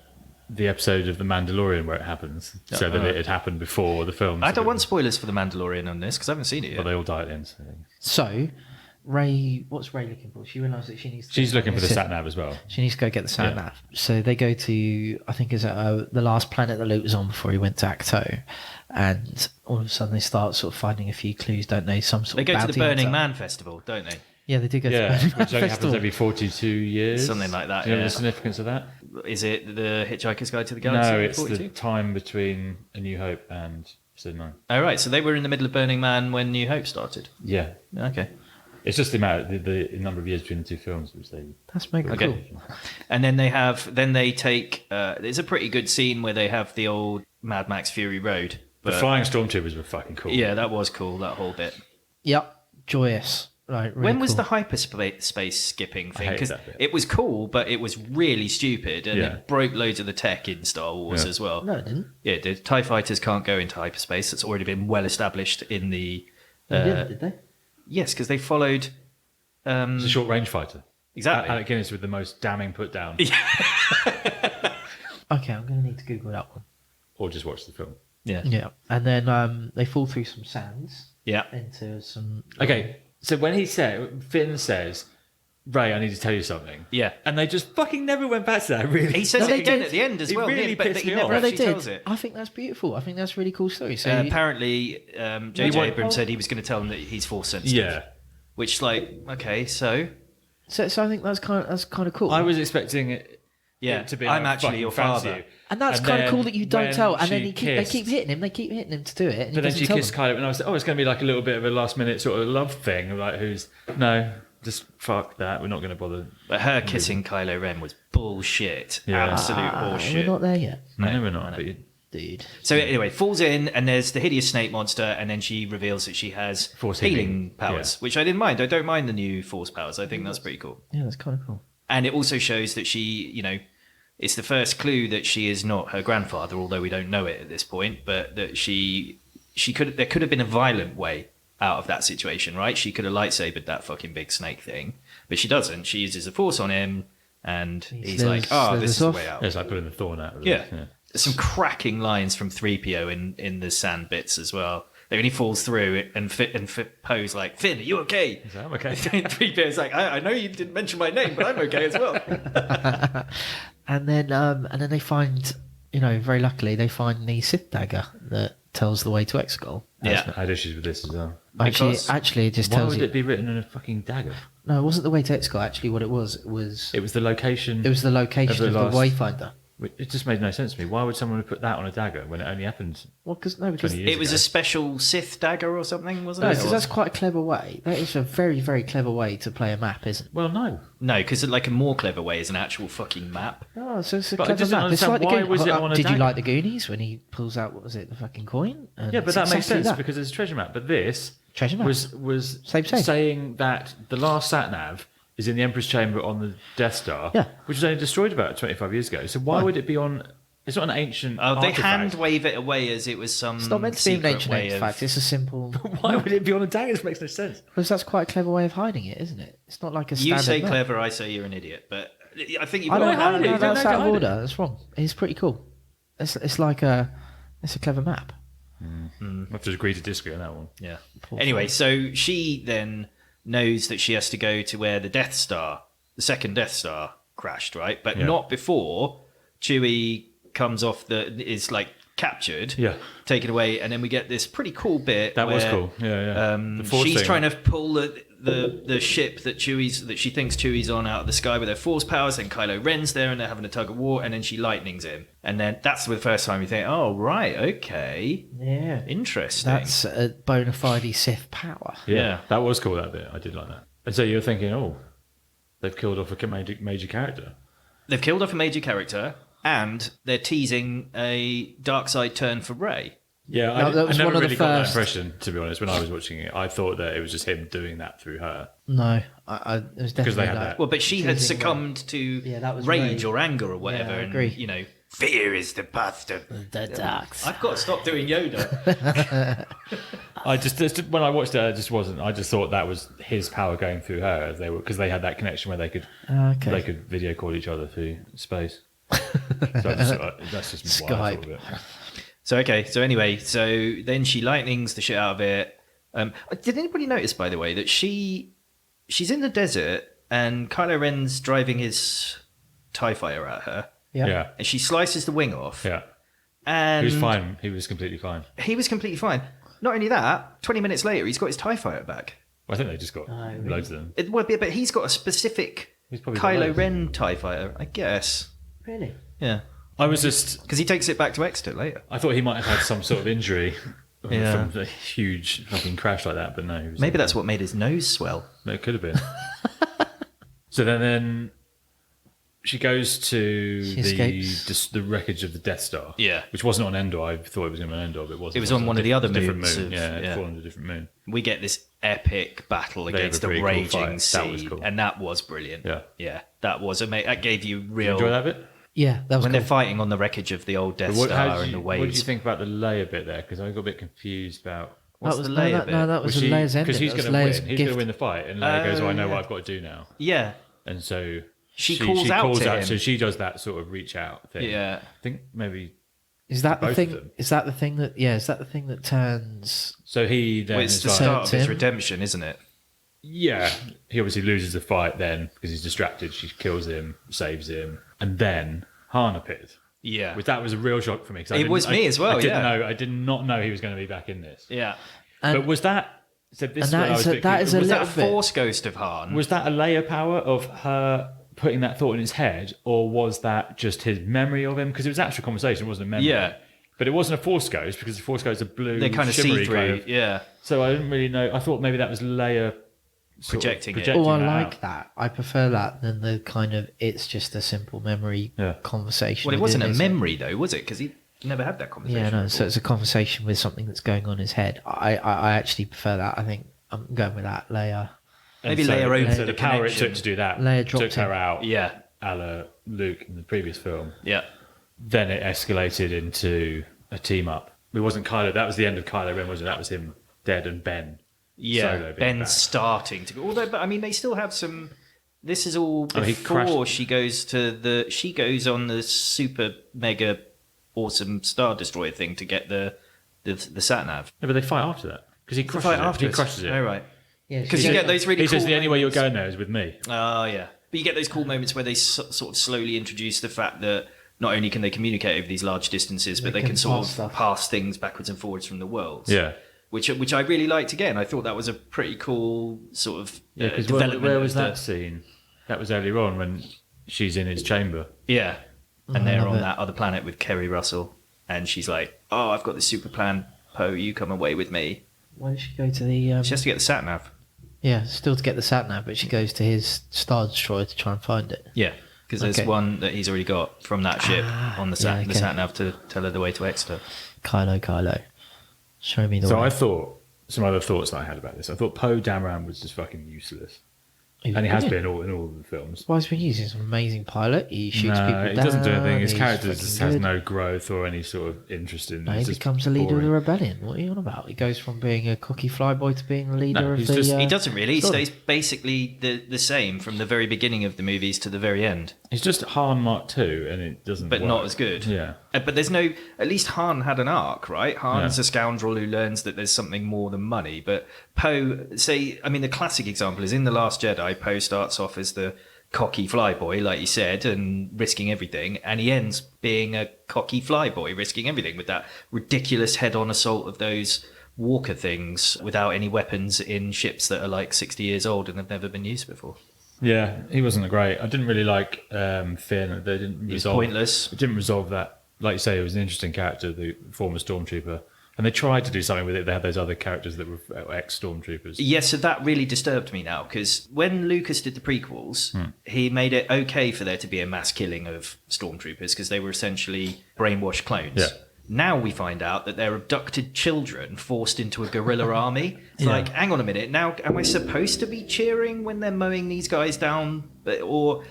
the episode of The Mandalorian where it happens, so that it had happened before the film. I don't want spoilers for the Mandalorian on this because I haven't seen it yet. Well, they all die at the end. So. So, Ray, what's Ray looking for? She realises that she needs to. She's looking for the Sith. sat nav as well. She needs to go get the sat Yeah. nav. So they go to, I think, is it the last planet that Luke was on before he went to Acto, and all of a sudden they start sort of finding a few clues, don't they? Some sort They of go to the bounty Burning hunter. Man festival, don't they? Yeah, they do go Yeah, to the Burning which Man only happens festival. every 42 years. Something like that, Do you know yeah. the significance of that? Is it the Hitchhiker's Guide to the Galaxy? No, it's 42? the time between A New Hope and Episode 9. Oh, right. So they were in the middle of Burning Man when New Hope started. Yeah. Okay. It's just the amount, the number of years between the two films, which they. That's mega Okay. cool. And then they take. There's a pretty good scene where they have the old Mad Max Fury Road. The flying stormtroopers were fucking cool. Yeah, that was cool. That whole bit. Yep, joyous. Right, really When was cool. the hyperspace skipping thing? hated Because that bit. it was cool, but it was really stupid, and Yeah. it broke loads of the tech in Star Wars Yeah. as well. No, it didn't. Yeah, it did. TIE fighters can't go into hyperspace. That's already been well established in the. They didn't, did they? Yes, because they followed. It's a short range fighter. Exactly. Alec Guinness with the most damning put down. Okay, I'm going to need to Google that one. Or just watch the film. Yeah. Yeah, and then they fall through some sands Yeah. into some. Okay, so when Finn says, Ray, I need to tell you something. Yeah. And they just fucking never went back to that, really. He says No, it they again did. at the end as It well, really but pissed he me never off. No, they actually did. tells it. I think that's beautiful. I think that's a really cool story. So Apparently, J.J. want- Abrams said he was going to tell him that he's force sensitive. Yeah. Which, like, okay, so so I think that's kind of cool. I was expecting it yeah, to be I'm like, actually fucking your fancy father. you. and that's And kind of then cool that you don't when tell. And she then they keep kissed- hitting him. They keep hitting him to do it. And But he then she doesn't tell kissed them. Kylo, and I was it's going to be like a little bit of a last minute sort of love thing. Like, no, just fuck that. We're not going to bother. But her kissing Kylo Ren was bullshit. Yeah. Absolute We're bullshit. not there yet, No, we're not. But dude. So anyway, falls in, and there's the hideous snake monster, and then she reveals that she has Force healing healing, powers, yeah. which I didn't mind. I don't mind the new force powers. I think that's pretty cool. Yeah, that's kind of cool. And it also shows that she, it's the first clue that she is not her grandfather, although we don't know it at this point, but that there could have been a violent way out of that situation, right? She could have lightsabered that fucking big snake thing, but she doesn't. She uses the force on him, and he's like, this is the way out. it's like pulling the thorn out. Really. Yeah. There's some cracking lines from 3PO in the sand bits as well. When he falls through it and Poe's like, Finn, are you okay? He's like, I'm okay. 3PO's like, I know you didn't mention my name, but I'm okay as well. And then they find very luckily they find the Sith dagger that tells the way to Exegol. Yeah. I had issues with this as well. Actually, it just Why tells would you. it be written in a fucking dagger? No, it wasn't the way to Exegol. Actually, what it was It was the location. it was the location of the Wayfinder. It just made no sense to me. Why would someone put that on a dagger when it only happened? Well, because 20 years It was ago? a special Sith dagger or something, wasn't no, it? because that's quite a clever way. That is a very, very clever way to play a map, isn't it? Well, no. No, because like a more clever way is an actual fucking map. Oh, so it's a But I clever just map. don't It's like understand the why Goon- was it on a Did you dagger? like the Goonies when he pulls out, what was it, the fucking coin? And Yeah, but it's that makes exactly sense that. because it's a treasure map. But this Treasure map. was Same. saying that the last sat-nav is in the Emperor's chamber on the Death Star, Yeah. which was only destroyed about 25 years ago. So why would it be on... It's not an ancient Oh, they artifact. hand wave it away as it was some. It's not meant to be an secret ancient way artifact. It's a simple. Why would it be on a dagger? This makes no sense. Because that's quite a clever way of hiding it, isn't it? It's not like a You standard say map. clever, I say you're an idiot. But I think you've I got don't to hide know. it. That's know out to of hide order. That's wrong. It's pretty cool. It's like a clever map. I have to agree to disagree on that one. Yeah. Poor Anyway, so she then knows that she has to go to where the Death Star, the second Death Star, crashed, right? But Yeah. not before Chewie comes off is like captured, Yeah. taken away, and then we get this pretty cool bit. That was where, cool. Yeah. The Force she's thing. trying to pull the ship that she thinks Chewie's on out of the sky with her force powers, and Kylo Ren's there, and they're having a tug of war, and then she lightnings him, and then that's the first time you think, oh right, okay, Yeah. interesting. That's a bona fide Sith power. Yeah, that was cool, that bit. I did like that. And so you're thinking, oh, they've killed off a major character. They've killed off a major character, and they're teasing a dark side turn for Rey. Yeah, No, that was I never one of the really got that first- impression, to be honest, when I was watching it. I thought that it was just him doing that through her. No, it was definitely they had like, that. Well, but she had teasing succumbed to Yeah, that was rage Rey. or anger or whatever, Yeah, I and agree. fear is the path to. the dark side. I've got to stop doing Yoda. I just when I watched it, I just wasn't. I just thought that was his power going through her, as they were, because they had that connection where they could video call each other through space. So that's just what I thought of it. So anyway, then she lightnings the shit out of it. Did anybody notice, by the way, that she's in the desert and Kylo Ren's driving his TIE fighter at her, Yeah, and she slices the wing off. yeah. And He was fine. He was completely fine. He was completely fine. Not only that, 20 minutes later, he's got his TIE fighter back. Well, I think they just got really? loads of them. But he's got a specific He's probably got Kylo loads. Ren TIE fighter, I guess. Really? Yeah. I was just. Because he takes it back to Exeter later. I thought he might have had some sort of injury Yeah. from a huge fucking crash like that, but no. He was Maybe that's what made his nose swell. It could have been. So then she goes to escapes. the wreckage of the Death Star. Yeah. Which wasn't on Endor. I thought it was going to be on Endor, but it wasn't. It was on one of the other different moons moon. of- Yeah, yeah. it fallen on a different moon. We get this epic battle They have against a a pretty cool raging fight. sea. That was cool. And that was brilliant. Yeah. Yeah. That was amazing. That gave you Did you real... enjoy that bit? Yeah, that was When cool. they're fighting on the wreckage of the old Death But Star and the waves. what did you think about the Leia bit there? Because I got a bit confused about. What's that was the Leia bit? No, that was Leia's ending. Because he's That was going to win. Leia's He's going gift. to win the fight, and Leia goes, "Oh, I know yeah. what I've got to do now." Yeah. And so She calls out to him. So she does that sort of reach out thing. Yeah. I think maybe. Is that the Both of thing? them. Is that the thing that? Yeah, is that the thing that turns? So he then Well, it's is the like, start of his Tim. redemption, isn't it? yeah, he obviously loses the fight then because he's distracted. She kills him, saves him, and then Han appears. Yeah. Which that was a real shock for me. 'cause I It didn't- was me as well, I didn't yeah. know. I did not know he was going to be back in this. Yeah. And, But was that? So this and is that where I is was a- a bit that confused. is a Was that a little bit- force ghost of Han? Was that a Leia power of her putting that thought in his head, or was that just his memory of him? Because it was actual conversation, it wasn't a memory. Yeah. But it wasn't a Force ghost because the Force ghosts are blue, They're kind of shimmery see-through. kind of. Yeah. So I didn't really know. I thought maybe that was Leia sort of Projecting it. oh, I that like out. that. I prefer that than the kind of it's just a simple memory Yeah. conversation. Well, it within wasn't a his- memory, though, was it? Because he never had that conversation. Yeah, no. before. So it's a conversation with something that's going on in his head. I actually prefer that. I think I'm going with that. Leia. And Maybe so, Leia opened so the the power it connection. took to do that Leia took dropped her him. out. Yeah. A la Luke in the previous film. Yeah. Then it escalated into a team up. It wasn't Kylo. That was the end of Kylo Ren, wasn't it? That was him dead and Ben. Yeah. Solo being Ben's back. starting to go. Although, but I mean, they still have some. This is all Oh, he before crashed- she goes to the. She goes on the super mega awesome Star Destroyer thing to get the sat nav. No, but they fight after that because he The crushes fight it. after He crushes it. Oh right. Yeah, Because she- you get those really. He cool says the only way you're moments- going there is with me. Oh yeah, but you get those cool moments where they sort of slowly introduce the fact that not only can they communicate over these large distances, but they can sort of pass things backwards and forwards from the worlds. Yeah. Which I really liked. Again, I thought that was a pretty cool sort of development. Where was that scene? That was earlier on when she's in his chamber. Yeah, and they're on that other planet with Kerry Russell, and she's like, "Oh, I've got this super plan, Poe. You come away with me." Why did she go to the? She has to get the sat nav. Yeah, still to get the sat nav, but she goes to his Star Destroyer to try and find it. Yeah, because there's one that he's already got from that ship on the sat nav to tell her the way to Exeter. Kylo, show me the way. So I thought some other thoughts that I had about this. I thought Poe Dameron was just fucking useless. And he has been in all of the films. Well, he's been using some amazing pilot. He shoots people down. He doesn't do anything. His character just has no growth or any sort of interest in. No, he becomes the leader of the rebellion. What are you on about? He goes from being a cocky flyboy to being the leader of the... he doesn't really. He stays basically the same from the very beginning of the movies to the very end. He's just Han Mark II, and it doesn't But work. not as good. Yeah. But there's no... At least Han had an arc, right? Han's a scoundrel who learns that there's something more than money. But Poe, the classic example is in The Last Jedi, Poe starts off as the cocky flyboy, like you said, and risking everything, and he ends being a cocky flyboy, risking everything with that ridiculous head-on assault of those walker things without any weapons in ships that are like 60 years old and have never been used before. Yeah, he wasn't great. I didn't really like Finn. They didn't resolve. He was pointless. It didn't resolve that. Like you say, it was an interesting character, the former stormtrooper. And they tried to do something with it. They had those other characters that were ex-stormtroopers. Yeah, so that really disturbed me now, because when Lucas did the prequels, he made it okay for there to be a mass killing of stormtroopers because they were essentially brainwashed clones. Yeah. Now we find out that they're abducted children forced into a guerrilla army. It's like, hang on a minute, now am I supposed to be cheering when they're mowing these guys down? Or,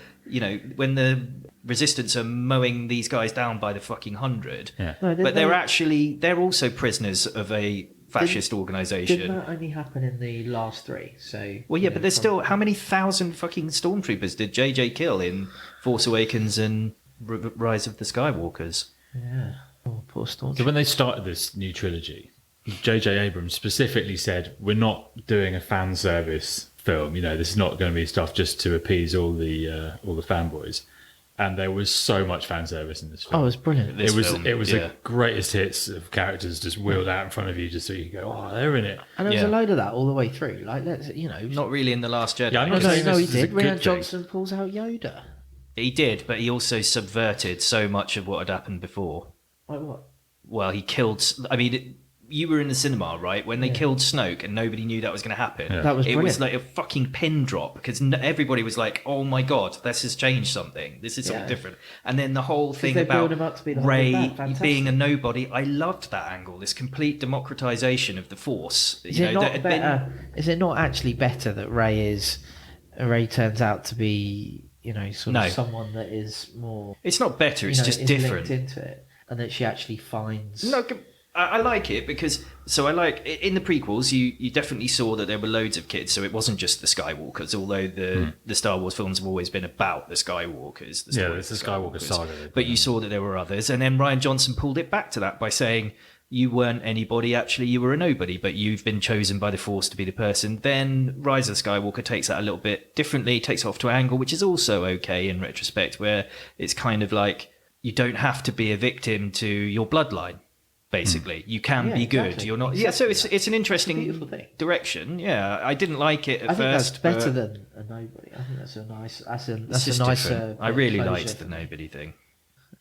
when the Resistance are mowing these guys down by the fucking 100. Yeah. No, but they're also prisoners of a fascist organisation. Didn't that only happen in the last three? So well, yeah, but there's still... How many thousand fucking stormtroopers did JJ kill in Force Awakens and Rise of the Skywalkers? Yeah. Oh, poor stormtroopers. So when they started this new trilogy, J.J. Abrams specifically said, we're not doing a fan service film. This is not going to be stuff just to appease all the fanboys. And there was so much fan service in this film. Oh, it was brilliant. It was the greatest hits of characters just wheeled out in front of you just so you can go, oh, they're in it. And there was a load of that all the way through. Like, Not really in The Last Jedi. Yeah, I'm not no, saying this he is a did. good Rian thing. Johnson pulls out Yoda. He did, but he also subverted so much of what had happened before. Like what? Well, he killed... you were in the cinema, right? When they killed Snoke and nobody knew that was going to happen. Yeah. That was It brilliant. was like a fucking pin drop because everybody was like, oh my God, this has changed something. This is something different. And then the whole thing they about build him up to be the Rey Hundred Bad. being a nobody, I loved that angle, this complete democratization of the Force. Is it not better? Is it not actually better that Rey turns out to be, someone that is more... It's not better, it's just is different. linked into it, and that she actually finds... No, I like it because in the prequels you definitely saw that there were loads of kids, so it wasn't just the Skywalkers, although the Star Wars films have always been about the Skywalkers. The story it's of the Skywalker saga. But you saw that there were others, and then Rian Johnson pulled it back to that by saying you weren't anybody, actually you were a nobody, but you've been chosen by the Force to be the person. Then Rise of Skywalker takes that a little bit differently, takes it off to an angle which is also okay in retrospect, where it's kind of like you don't have to be a victim to your bloodline. Basically, you can be good. Exactly. You're not. Exactly. Yeah, so it's an interesting beautiful thing. direction. Yeah, I didn't like it at I think first. that's better but than a nobody. I think that's a nice. That's it's a just nicer. different. I really closure liked for the me. nobody thing.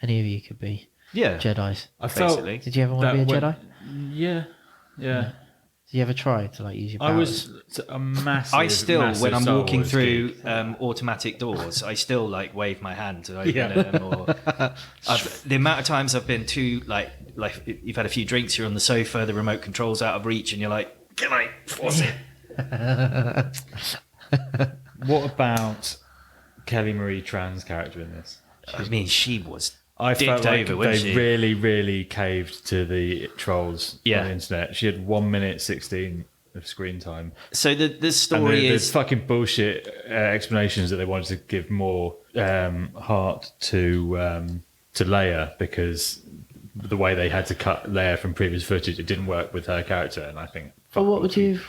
Any of you could be Yeah, Jedis. I felt basically. Did you ever want to be a Jedi? Yeah. Did you ever try to use your powers? I was a massive. I still, massive when I'm Star walking Wars through geek. automatic doors, I still wave my hand to open them. Or the amount of times I've been too like you've had a few drinks, you're on the sofa, the remote control's out of reach, and you're like, "Can I force it?" What about Kelly Marie Tran's character in this? I mean, she was. I felt dicked like over, wasn't they she? really, really caved to the trolls on the internet. She had 1 minute 16 of screen time. So the And story there's is fucking bullshit explanations that they wanted to give more heart to Leia because the way they had to cut Leia from previous footage, it didn't work with her character. And I think Well, what would you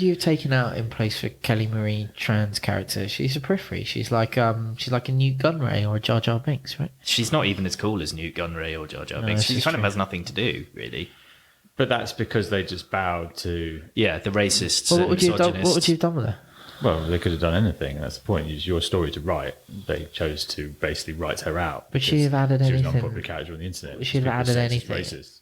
have taken out in place for Kelly Marie Tran's character? She's a periphery. She's like a Newt Gunray or a Jar Jar Binks, right? She's not even as cool as Newt Gunray or Jar Jar Binks. She kind of has nothing to do, really. But that's because they just bowed to... Yeah, the racists. Well, what would you have done with her? Well, they could have done anything. That's the point. It's your story to write. They chose to basically write her out. But she'd have added anything. She was an unpopular character on the internet. But she'd have added anything. Racist.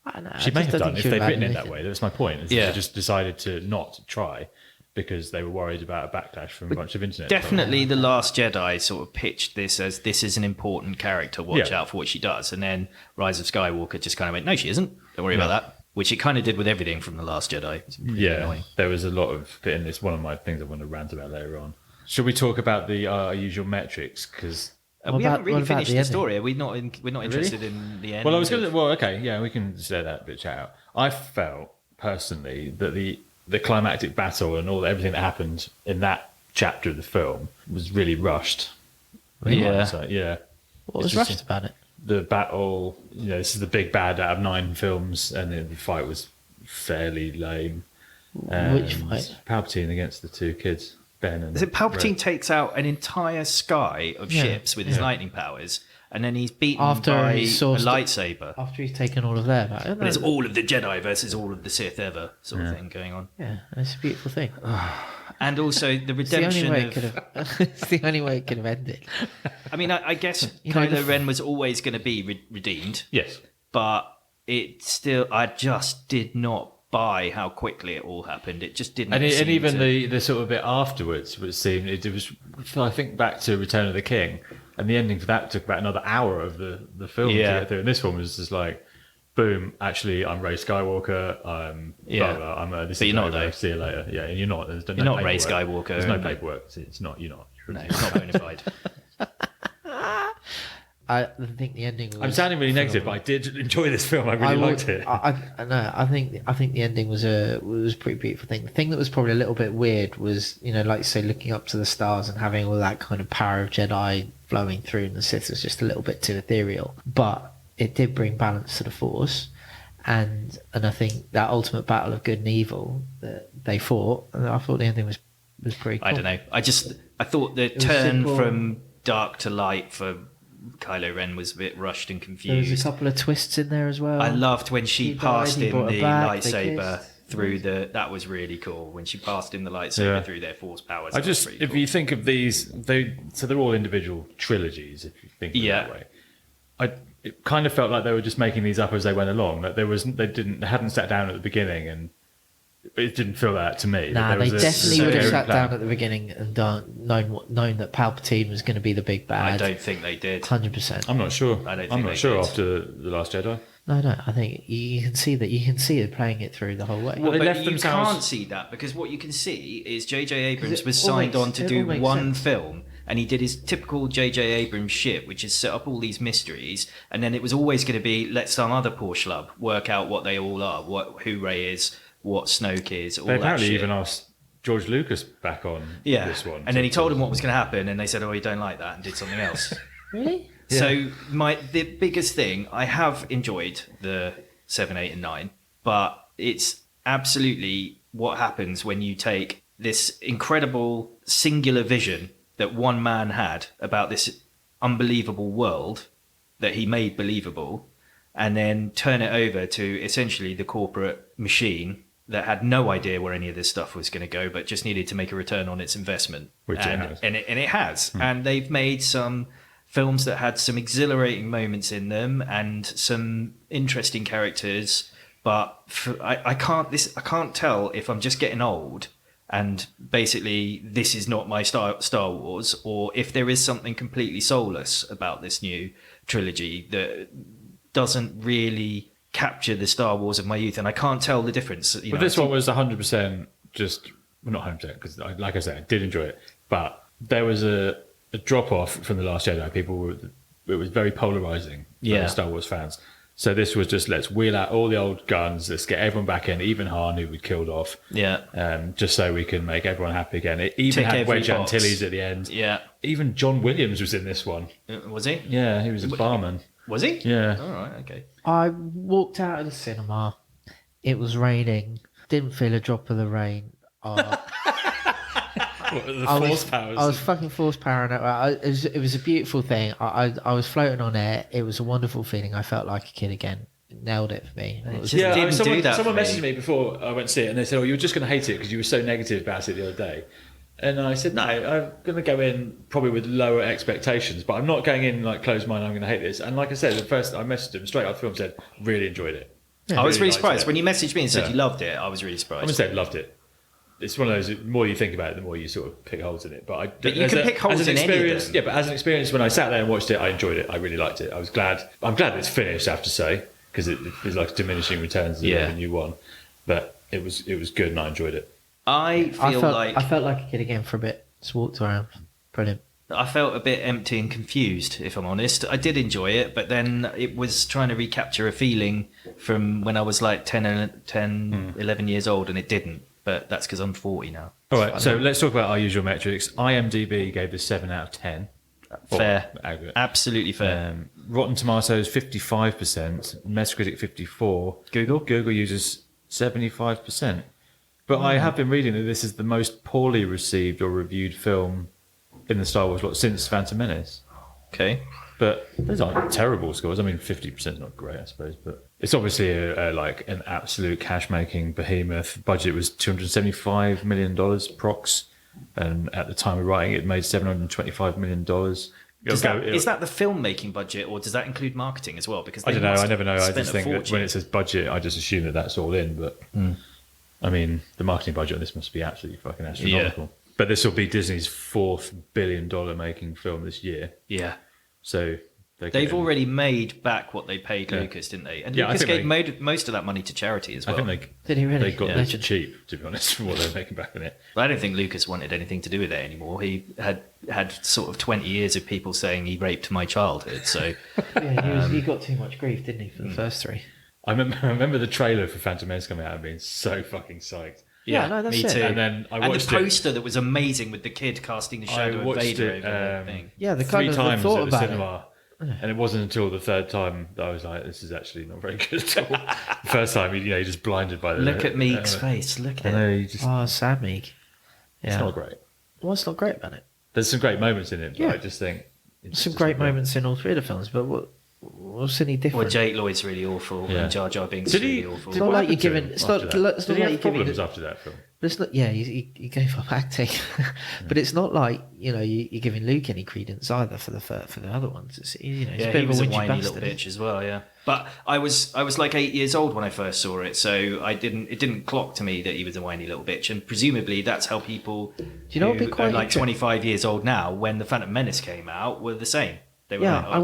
I don't know, She may have done if they'd written it that way. That's my point. Yeah. They just decided to not try because they were worried about a backlash from a bunch of internet. Definitely The Last Jedi sort of pitched this as this is an important character. Watch out for what she does. And then Rise of Skywalker just kind of went, no, she isn't. Don't worry about that. Which it kind of did with everything from The Last Jedi. Annoying. There was a lot of bit in this. One of my things I want to rant about later on. Should we talk about the usual metrics? Because we haven't really finished the story. We're not interested in the end. Well, I was going to. Well, okay, yeah, we can say that bit out. I felt personally that the climactic battle and everything that happened in that chapter of the film was really rushed. Yeah. What was rushed about it? The battle, this is the big bad out of 9 films, and the fight was fairly lame. Which fight? Palpatine against the 2 kids, Ben and... Is it Palpatine takes out an entire sky of ships with his lightning powers, and then he's beaten by a lightsaber. After he's taken all of them. But it's all of the Jedi versus all of the Sith ever sort of thing going on. Yeah, it's a beautiful thing. And also the redemption it's the only way it could have ended. I mean, I guess Kylo Ren was always going to be redeemed. Yes. But I just did not buy how quickly it all happened. It just didn't. And even the sort of bit afterwards, which seemed it was. I think back to Return of the King, and the ending for that took about another hour of the film to get through. And this one was just like, boom! Actually, I'm Ray Skywalker. I'm blah, blah, I'm this. But you're not though. See you later. Yeah, and you're not. You're not Ray Skywalker. There's no paperwork. It's not. You're not. No, it's not bona fide. I think the ending was... I'm sounding really negative, but I did enjoy this film. I really liked it. I think the ending was a pretty beautiful thing. The thing that was probably a little bit weird was, like you say, looking up to the stars and having all that kind of power of Jedi flowing through, and the Sith was just a little bit too ethereal. But it did bring balance to the Force, and I think that ultimate battle of good and evil that they fought, I thought the ending was pretty cool. I don't know. I thought the turn from dark to light for Kylo Ren was a bit rushed and confused. There was a couple of twists in there as well. I loved when she passed him the lightsaber through that was really cool. When she passed him the lightsaber through their Force powers. If you think of these, they're all individual trilogies. If you think of it that way, it kind of felt like they were just making these up as they went along. That they hadn't sat down at the beginning, and it didn't feel that to me. Nah, they definitely would have sat down at the beginning and known that Palpatine was going to be the big bad. I don't think they did. 100%. I'm not sure. I'm not sure after The Last Jedi. No. I think you can see that. You can see it playing it through the whole way. Well, but you can't see that because what you can see is J.J. Abrams was signed on to do one film. And he did his typical J.J. Abrams shit, which is set up all these mysteries. And then it was always going to be, let some other poor schlub work out what they all are, who Rey is, what Snoke is, all that shit. They apparently even asked George Lucas back on this one. And then he told him what was going to happen, and they said, you don't like that, and did something else. Really? Yeah. So the biggest thing, I have enjoyed the 7, 8, and 9, but it's absolutely what happens when you take this incredible singular vision that one man had about this unbelievable world that he made believable, and then turn it over to essentially the corporate machine that had no idea where any of this stuff was going to go, but just needed to make a return on its investment. Which it has. And it has. And they've made some films that had some exhilarating moments in them and some interesting characters, but I can't tell if I'm just getting old and basically this is not my Star Wars, or if there is something completely soulless about this new trilogy that doesn't really capture the Star Wars of my youth, and I can't tell the difference. But this one was 100% just, well, not 100%, because like I said, I did enjoy it, but there was a drop off from The Last Jedi. It was very polarizing for Star Wars fans. So this was just, let's wheel out all the old guns, let's get everyone back in, even Han, who we killed off. Just so we can make everyone happy again. It even had Wedge Antilles at the end. Yeah. Even John Williams was in this one. Was he? Yeah, he was a barman. Was he? Yeah. All right, okay. I walked out of the cinema. It was raining. Didn't feel a drop of the rain. The I force powers. was fucking force powering it. It was a beautiful thing. I was floating on air. It was a wonderful feeling. I felt like a kid again. Nailed it for me. It was didn't someone, do that someone for me. messaged me before I went to see it, and they said, "Oh, you were just going to hate it because you were so negative about it the other day." And I said, "No, I'm going to go in probably with lower expectations, but I'm not going in like closed mind. I'm going to hate this." And like I said, the first I messaged him straight after the film, said, "Really enjoyed it." I was really liked surprised it. when you messaged me and said you loved it. I was really I'm surprised. going to say loved it. It's one of those. The more you think about it, the more you sort of pick holes in it. But you can pick holes in any of them. Yeah, but as an experience, when I sat there and watched it, I enjoyed it. I really liked it. I was glad. I'm glad it's finished. I have to say, because it was like diminishing returns of a new one. But it was good, and I enjoyed it. I felt like a kid again for a bit. Just walked around. Brilliant. I felt a bit empty and confused, if I'm honest. I did enjoy it, but then it was trying to recapture a feeling from when I was like 11 years old, and it didn't. But that's because I'm 40 now. All right, so let's talk about our usual metrics. IMDb gave this 7 out of 10. Fair. Aggregate. Absolutely fair. Rotten Tomatoes 55%, Metacritic 54%. Google uses 75%. But I have been reading that this is the most poorly received or reviewed film in the Star Wars lot since Phantom Menace. Okay. But those aren't terrible scores. I mean, 50% is not great, I suppose. But it's obviously like an absolute cash-making behemoth. Budget was $275 million, prox. And at the time of writing, it made $725 million. Is that the filmmaking budget, or does that include marketing as well? Because I don't know. I never know. I just think that when it says budget, I just assume that that's all in. But I mean, the marketing budget on this must be absolutely fucking astronomical. Yeah. But this will be Disney's $4 billion making film this year. Yeah. So they've already made back what they paid Lucas, didn't they? And Lucas gave most of that money to charity as well. I think Did he really? They got this cheap, to be honest, for what they're making back on it. But I don't think Lucas wanted anything to do with it anymore. He had sort of 20 years of people saying he raped my childhood. So he got too much grief, didn't he, for the first three? I remember the trailer for Phantom Menace coming out and being so fucking psyched. Yeah, no, that's me it. too. And then I watched the poster that was amazing with the kid casting the shadow of Vader over the thing. Yeah, the 3 times thought at the about cinema. And it wasn't until the third time that I was like, this is actually not very good at all. The first time, you're just blinded by the... Look at Meek's face. Look at it. Oh, sad Meek. Yeah. It's not great. What's not great about it? There's some great moments in it, but I just think... Some great moments in all three of the films, but what's any different? Well, Jake Lloyd's really awful, and Jar Jar Binks is really awful. It's not like you're giving... It's not like you're problems giving... after that film. But it's not, he gave up acting, but it's not like you're giving Luke any credence either for the other ones. It's, it's a bit he was of a whiny bastard. little bitch as well. Yeah, but I was like 8 years old when I first saw it, so it didn't clock to me that he was a whiny little bitch, and presumably that's how people what would be quite are like 25 years old now when the Phantom Menace came out were the same. They were I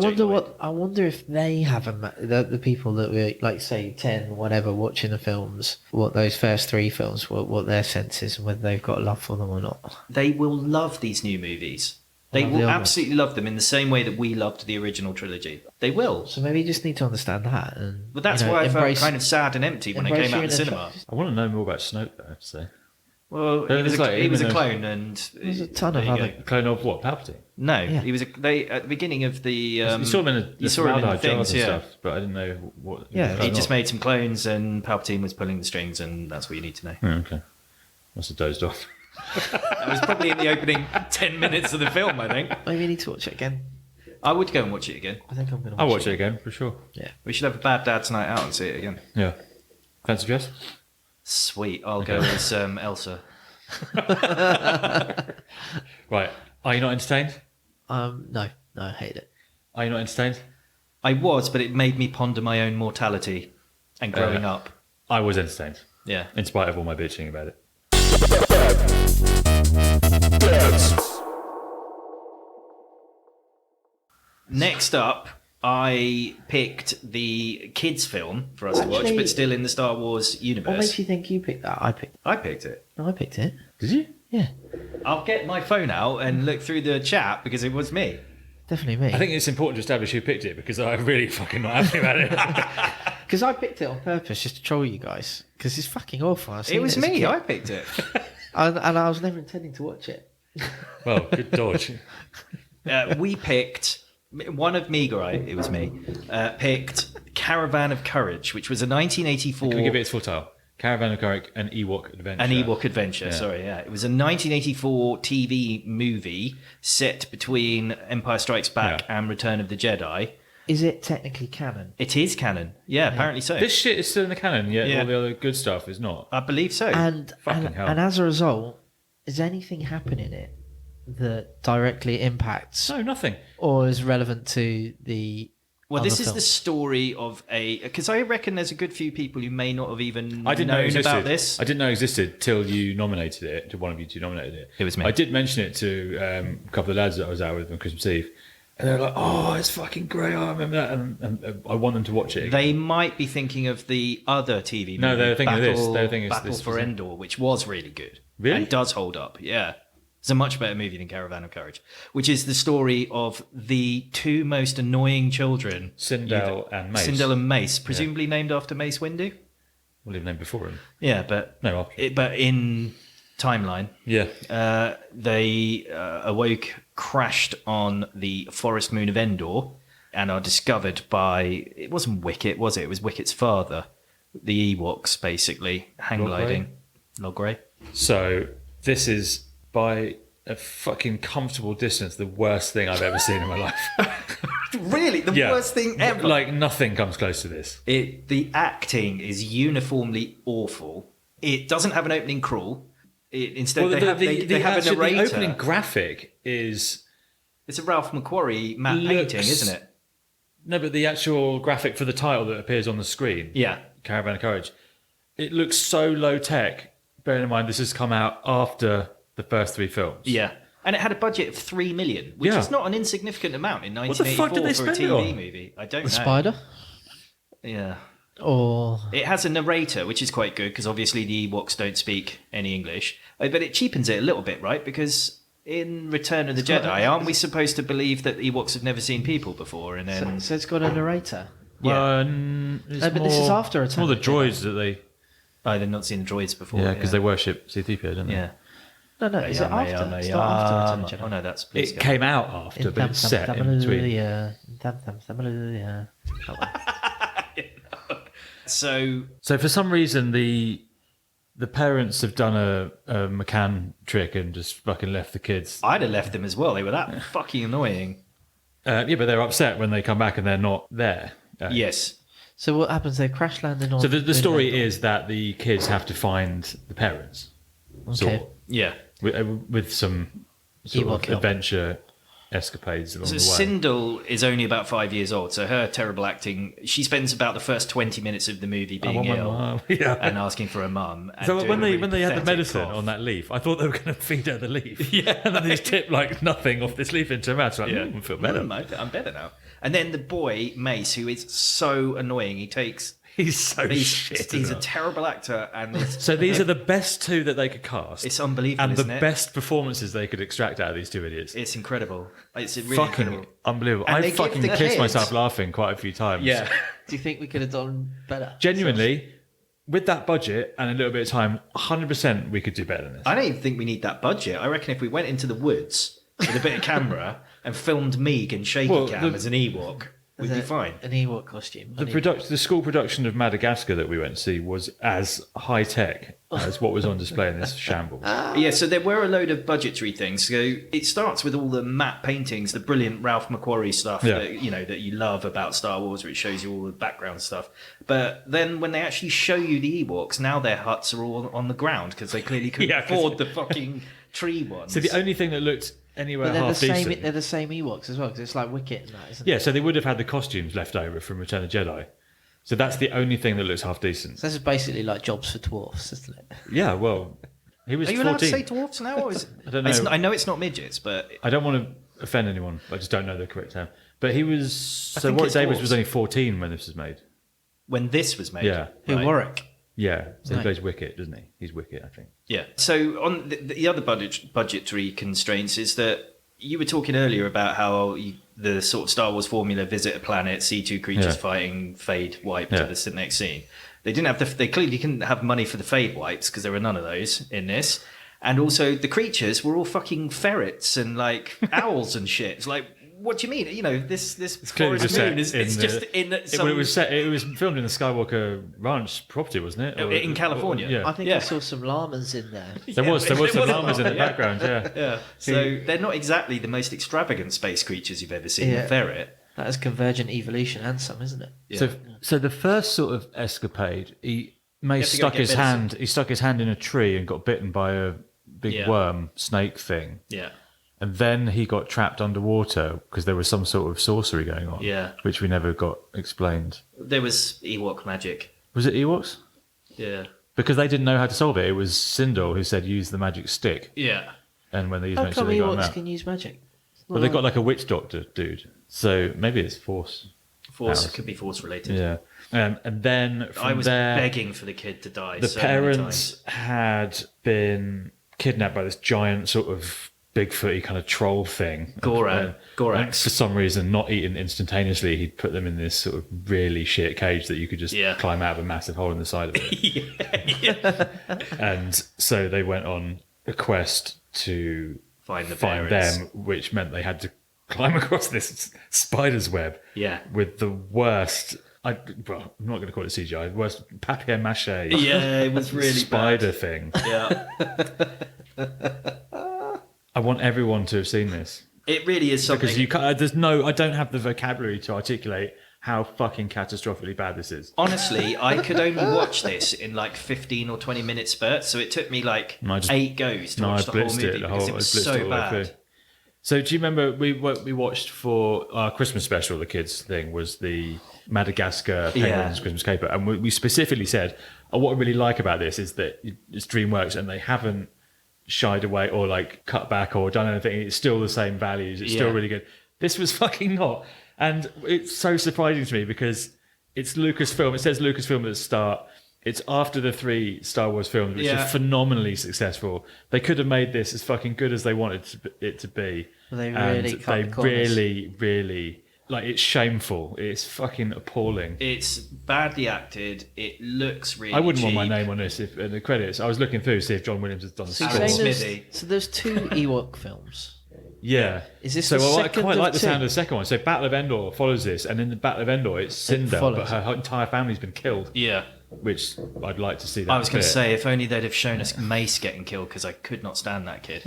wonder if they have the people that were like say 10 whatever watching the films, what those first three films, what their sense is, and whether they've got love for them or not. They will love these new movies. They will absolutely love them in the same way that we loved the original trilogy. They will. So maybe you just need to understand that. But that's why I felt kind of sad and empty when I came out of the cinema. I want to know more about Snoke, though, so... Well, he was a clone, and there's a ton of other... Clone of what? Palpatine? No, he was at the beginning of the. You saw him in the things, and stuff, but I didn't know what. Yeah, he just made some clones, and Palpatine was pulling the strings, and that's what you need to know. Oh, okay, must have dozed off. That was probably in the opening 10 minutes of the film, I think. Maybe you need to watch it again. I would go and watch it again. I think I'm going to. I'll watch it again for sure. Yeah, we should have a Bad Dad's night out and see it again. Yeah, fancy dress. Sweet, I'll go as Elsa. Right, are you not entertained? No, I hate it. Are you not entertained? I was, but it made me ponder my own mortality and growing up. I was entertained. Yeah, in spite of all my bitching about it. Next up, I picked the kids' film for us to watch, but still in the Star Wars universe. What makes you think you picked that? I picked it. No, I picked it. Did you? Yeah. I'll get my phone out and look through the chat because it was me. Definitely me. I think it's important to establish who picked it because I'm really fucking not happy about it. Because I picked it on purpose just to troll you guys. Because it's fucking awful. It was me. I picked it. and I was never intending to watch it. Well, good dodge. We picked... One of me, right? It was me. Picked Caravan of Courage, which was a 1984. Can we give it its full title? Caravan of Courage and Ewok Adventure. An Ewok Adventure, sorry, yeah. It was a 1984 TV movie set between Empire Strikes Back and Return of the Jedi. Is it technically canon? It is canon. Yeah, apparently so. This shit is still in the canon, yet all the other good stuff is not. I believe so. And Fucking hell. as a result, is anything happening in it that directly impacts No, nothing. or is relevant to the Well, other this is the films? story of because I reckon there's a good few people who may not have even I didn't know it known existed. about this. I didn't know it existed till you nominated it. To one of you two nominated it. It was me. I did mention it to a couple of lads that I was out with on Christmas Eve, and they were like, "Oh, it's fucking great! I remember that," and I want them to watch it again. They might be thinking of the other TV movie. No, they're thinking of this. They're thinking it's Battle this, for wasn't it? Endor, which was really good. Really? And does hold up, yeah. It's a much better movie than Caravan of Courage, which is the story of the two most annoying children. Sindel and Mace. Sindel and Mace, presumably named after Mace Windu. We'll leave a name before him. Yeah, but No, after. but in timeline, Yeah. they awoke, crashed on the forest moon of Endor, and are discovered by, it wasn't Wicket, was it? It was Wicket's father, the Ewoks, basically, hang gliding. Logray. So this is by a fucking comfortable distance the worst thing I've ever seen in my life. Really? The Yeah. worst thing ever? Like nothing comes close to this. The acting is uniformly awful. It doesn't have an opening crawl. Instead, they have a narrator. The opening graphic is It's a Ralph McQuarrie matte Looks- painting, isn't it? no, but the actual graphic for the title that appears on the screen, Yeah. Caravan of Courage, it looks so low tech. Bearing in mind this has come out after the first three films. Yeah. And it had a budget of $3 million, which Yeah. is not an insignificant amount in the 1984 fuck did they for a spend it TV on? movie. I don't The know. spider? Yeah. Or It has a narrator, which is quite good because obviously the Ewoks don't speak any English. But it cheapens it a little bit, right? Because in Return of the Jedi, aren't we supposed to believe that the Ewoks have never seen people before? And then so it's got a narrator. Well, it's No, but this is more- after it's more the Return of the droids that they. oh, they've not seen the droids before. Yeah, because they worship C-3PO, don't they? Yeah. No, is it after? It's not after Return of the Jedi. Oh no, that's It came out after, but it's set in between. So So for some reason, the parents have done a McCann trick and just fucking left the kids. I'd have left them as well. They were that fucking annoying. Yeah, but they're upset when they come back and they're not there. Yes. So what happens? They crash landing on. So the story is that the kids have to find the parents. Okay. Yeah. With some sort Ewok of help. adventure escapades along So the way. Sindel is only about 5 years old, so her terrible acting. She spends about the first 20 minutes of the movie I being want my ill mum. Yeah. and asking for a mum. and So doing when a they really had the pathetic medicine cough. on that leaf, I thought they were going to feed her the leaf. Yeah, and then they just tip like nothing off this leaf into her mouth. So like, I feel better. I'm better now. And then the boy Mace, who is so annoying, He's so shit. he's a isn't he? terrible actor, and So these are the best two that they could cast. it's unbelievable, and the isn't it? best performances they could extract out of these two idiots. It's incredible. It's really Fucking incredible. unbelievable. And I they give fucking the kissed kids- myself laughing quite a few times. Yeah. Do you think we could have done better? Genuinely, with that budget and a little bit of time, 100% we could do better than this. I don't even think we need that budget. I reckon if we went into the woods with a bit of camera and filmed Meeg and shaky Well, cam the- as an Ewok, we'd be fine. An Ewok costume. The school production of Madagascar that we went to see was as high tech as what was on display in this shambles. Yeah, so there were a load of budgetary things. So it starts with all the matte paintings, the brilliant Ralph McQuarrie stuff Yeah. that you love about Star Wars, where it shows you all the background stuff. But then when they actually show you the Ewoks, now their huts are all on the ground because they clearly couldn't Yeah, 'cause- afford the fucking tree ones. So the only thing that looked anywhere But they're the half same. decent. They're the same Ewoks as well because it's like Wicket and that, isn't Yeah, it? so they would have had the costumes left over from Return of the Jedi. So that's the only thing that looks half decent. So this is basically like jobs for dwarfs, isn't it? Yeah, well, he was Are you 14. allowed to say dwarfs now? Or is it? I don't know. I know it's not midgets, but I don't want to offend anyone. I just don't know the correct term. But he was... So think Warwick it's Davis dwarves. was only 14 when this was made. when this was made. Yeah. Who right? Warwick? Yeah, so he Right. plays Wicket, doesn't he? He's Wicket, I think. Yeah. So on the other budgetary constraints is that you were talking earlier about how the sort of Star Wars formula: visit a planet, see two creatures Yeah. fighting, fade, wipe Yeah. to the next scene. They didn't have they clearly couldn't have money for the fade wipes because there were none of those in this. And also the creatures were all fucking ferrets and like owls and shit. It's like, what do you mean? You know, this clearly forest just set moon is in it's the- just in some... It was filmed in the Skywalker Ranch property, wasn't it? In California. Yeah. I think I saw some llamas in there. There was some llamas in the yeah. background, yeah. Yeah. So they're not exactly the most extravagant space creatures you've ever seen. Yeah. The ferret. That is convergent evolution and some, isn't it? Yeah. So the first sort of escapade, Mace You have to go get medicine. He stuck his hand in a tree and got bitten by a big worm snake thing. Yeah. And then he got trapped underwater because there was some sort of sorcery going on. Yeah. Which we never got explained. There was Ewok magic. Was it Ewoks? Yeah. Because they didn't know how to solve it. It was Sindel who said use the magic stick. Yeah. And when they used How magic come stick, they got him Ewoks out. can use magic? Well, they got like a witch doctor dude. So maybe it's Force. Force powers. could be force related. Yeah. And then from I was there, begging for the kid to die. the so many parents times. had been kidnapped by this giant sort of Bigfooty kind of troll thing. Gorax. And for some reason, not eaten instantaneously, he'd put them in this sort of really shit cage that you could just climb out of a massive hole in the side of it. And so they went on a quest to Find them, which meant they had to climb across this spider's web with the worst... I'm not going to call it CGI. Worst papier-mâché Yeah, it was really spider bad. thing. Yeah. I want everyone to have seen this. It really is something. Because I don't have the vocabulary to articulate how fucking catastrophically bad this is. Honestly, I could only watch this in like 15 or 20 minute spurts, so it took me like 8 goes to watch the whole movie because it was so bad. So do you remember we watched for our Christmas special, the kids thing, was the Madagascar Penguins Christmas Caper, and we specifically said, what I really like about this is that it's DreamWorks and they haven't shied away or like cut back or done anything. It's still the same values. It's still really good. This was fucking not. And it's so surprising to me because it's Lucasfilm. It says Lucasfilm at the start. It's after the 3 Star Wars films, which are phenomenally successful. They could have made this as fucking good as they wanted it to be. They really cut the corners. really, really... Like, it's shameful. It's fucking appalling. It's badly acted. It looks really I wouldn't cheap. want my name on this in the credits. I was looking through to see if John Williams has done the So score. you're saying Smithy. so there's 2 Ewok films. Yeah. Is this so? the I second quite of like the 2? sound of the second one. So Battle of Endor follows this, and in the Battle of Endor, it's Cinder, but her entire family's been killed. Yeah. Which I'd like to see that. I was going to bit. say, if only they'd have shown us Mace getting killed, because I could not stand that kid.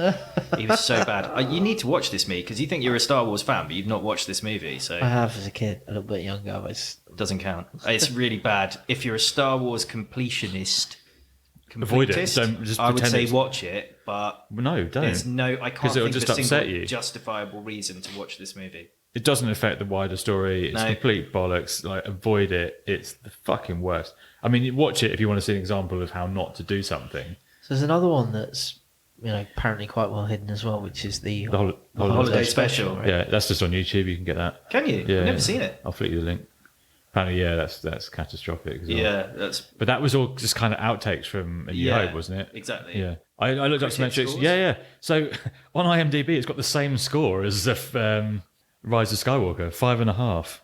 He was so bad. You need to watch this, me, because you think you're a Star Wars fan, but you've not watched this movie, so I have as a kid, a little bit younger. But it's... doesn't count. It's really bad. If you're a Star Wars completionist, Avoid it. Don't just I would pretend say it's- watch it, but No, don't. there's no. I can't it'll think just of a upset single you. justifiable reason to watch this movie. It doesn't affect the wider story. It's No. complete bollocks. Like, avoid it. It's the fucking worst. I mean, you watch it if you want to see an example of how not to do something. So there's another one that's apparently quite well hidden as well, which is the Holiday Special. right? Yeah, that's just on YouTube. You can get that. Can you? Yeah, I've never seen it. I'll flick you the link. Apparently, yeah, that's catastrophic as well. Yeah, that's But that was all just kind of outtakes from A New Yeah, Hope, wasn't it? exactly. Yeah. I looked up some Critic metrics. scores? Yeah. So on IMDb, it's got the same score as Rise of Skywalker, 5.5.